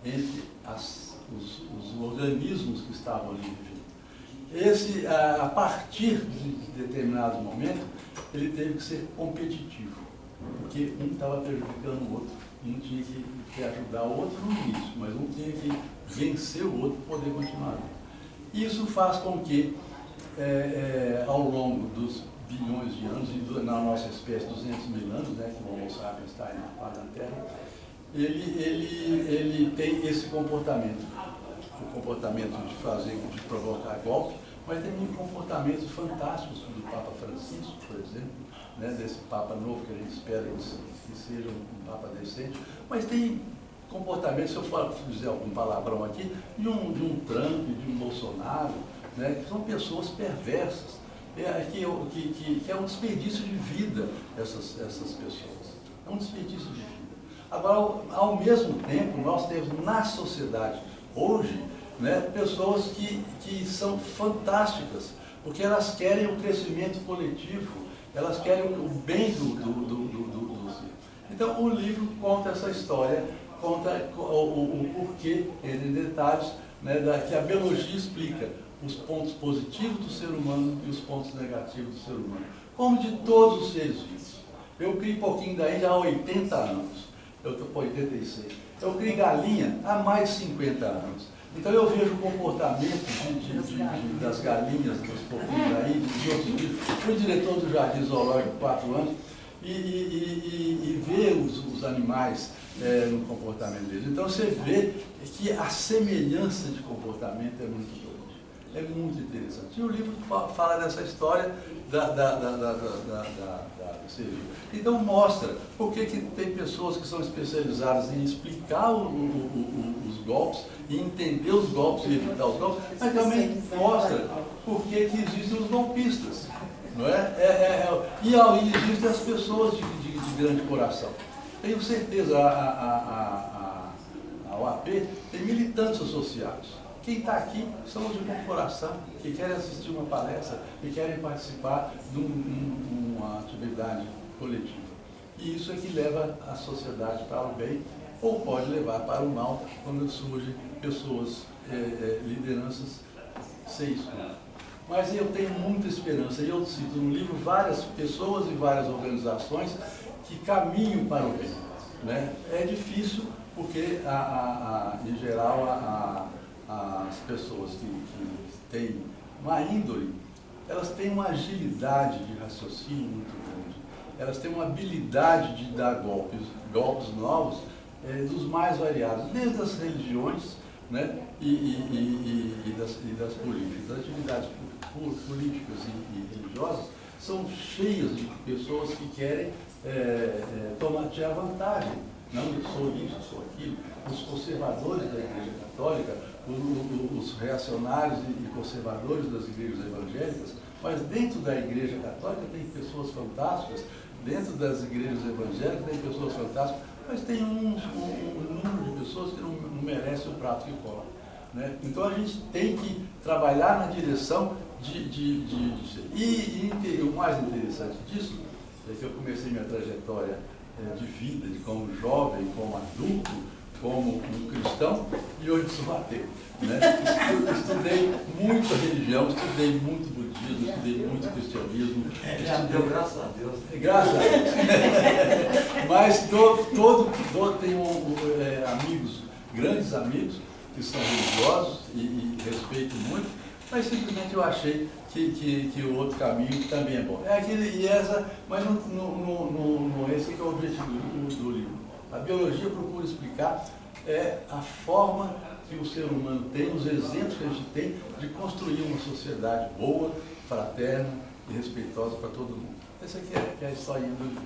entre os organismos que estavam ali vivendo. A partir de determinado momento, ele teve que ser competitivo, porque um estava prejudicando o outro. Um tinha que ajudar o outro no início, mas um tinha que vencer o outro para poder continuar. Isso faz com que, ao longo dos bilhões de anos, e na nossa espécie 200 mil anos, né, que o Homo sapiens está aí na Terra, ele tem esse comportamento. o comportamento de fazer, de provocar golpe, mas tem comportamentos fantásticos do Papa Francisco, por exemplo, né, desse Papa novo que a gente espera que seja um Papa decente, mas tem comportamentos, se eu for dizer algum palavrão aqui, de um Trump, de um Bolsonaro, né, que são pessoas perversas, que é um desperdício de vida essas pessoas, é um desperdício de vida. Agora, ao mesmo tempo, nós temos na sociedade hoje, né, pessoas que são fantásticas, porque elas querem o crescimento coletivo, elas querem o bem do ser. Então, o livro conta essa história, conta o porquê, em detalhes, né, que a biologia explica os pontos positivos do ser humano e os pontos negativos do ser humano, como de todos os seres vivos. Eu crio porquinho daí já há 80 anos, eu estou com 86. Eu crio galinha há mais de 50 anos. Então eu vejo o comportamento das galinhas, dos porquinhos aí, dos outros bichos. Fui diretor do Jardim Zoológico 4 anos e ver os animais no comportamento deles. Então você vê que a semelhança de comportamento é muito grande. É muito interessante. E o livro fala dessa história desse livro. Então mostra por que tem pessoas que são especializadas em explicar os golpes, e entender os golpes e evitar os golpes, mas também mostra por que existem os golpistas. Não é? E existem as pessoas de grande coração. Tenho certeza, a OAP tem militantes associados. Quem está aqui são os de bom coração, que querem assistir uma palestra, que querem participar de uma atividade coletiva. E isso é que leva a sociedade para o bem, ou pode levar para o mal, quando surgem pessoas, lideranças sem escolha. Mas eu tenho muita esperança, e eu cito no livro várias pessoas e várias organizações que caminham para o bem. Né? É difícil, porque, em geral, as pessoas que têm uma índole, elas têm uma agilidade de raciocínio muito grande. Elas têm uma habilidade de dar golpes novos, dos mais variados, desde as religiões, né, e das políticas. As atividades políticas e religiosas são cheias de pessoas que querem tirar vantagem. Não, eu sou isso, eu sou aquilo. Os conservadores da Igreja Católica, os reacionários e conservadores das igrejas evangélicas, mas dentro da Igreja Católica tem pessoas fantásticas, dentro das igrejas evangélicas tem pessoas fantásticas, mas tem um número de pessoas que não merecem o prato que come. Né? Então a gente tem que trabalhar na direção e o mais interessante disso é que eu comecei minha trajetória de vida, como jovem, como adulto, como um cristão, e hoje sou ateu. Né? Estudei muito a religião, estudei muito budismo, estudei muito cristianismo. Graças a Deus. Graças a Deus. Mas tenho amigos, grandes amigos, que são religiosos e respeito muito, mas simplesmente eu achei que o outro caminho também é bom. Mas esse que é o objetivo do livro. A biologia procura explicar a forma que o ser humano tem, os exemplos que a gente tem de construir uma sociedade boa, fraterna e respeitosa para todo mundo. Essa aqui é a historinha do livro.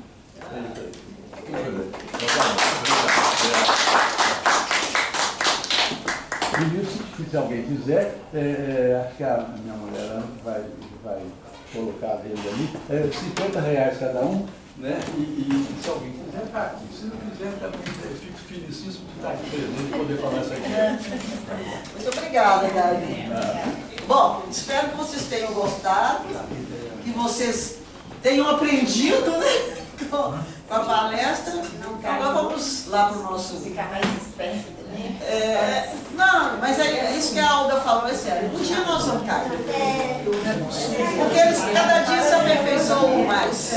Se alguém quiser, acho que a minha mulher Ana vai colocar dele ali, R$50 cada um, né? E se alguém quiser, está aqui. Se não quiser, também fico felicíssimo de estar aqui presente e poder falar isso aqui. Muito obrigada, Gabi. Bom, espero que vocês tenham gostado, que vocês tenham aprendido, né, com a palestra. Agora vamos lá para o nosso... Ficar mais esperto também. Não, mas é isso que a Alda falou, é sério. Um dia nós vamos cair. Porque eles cada dia se aperfeiçoam mais.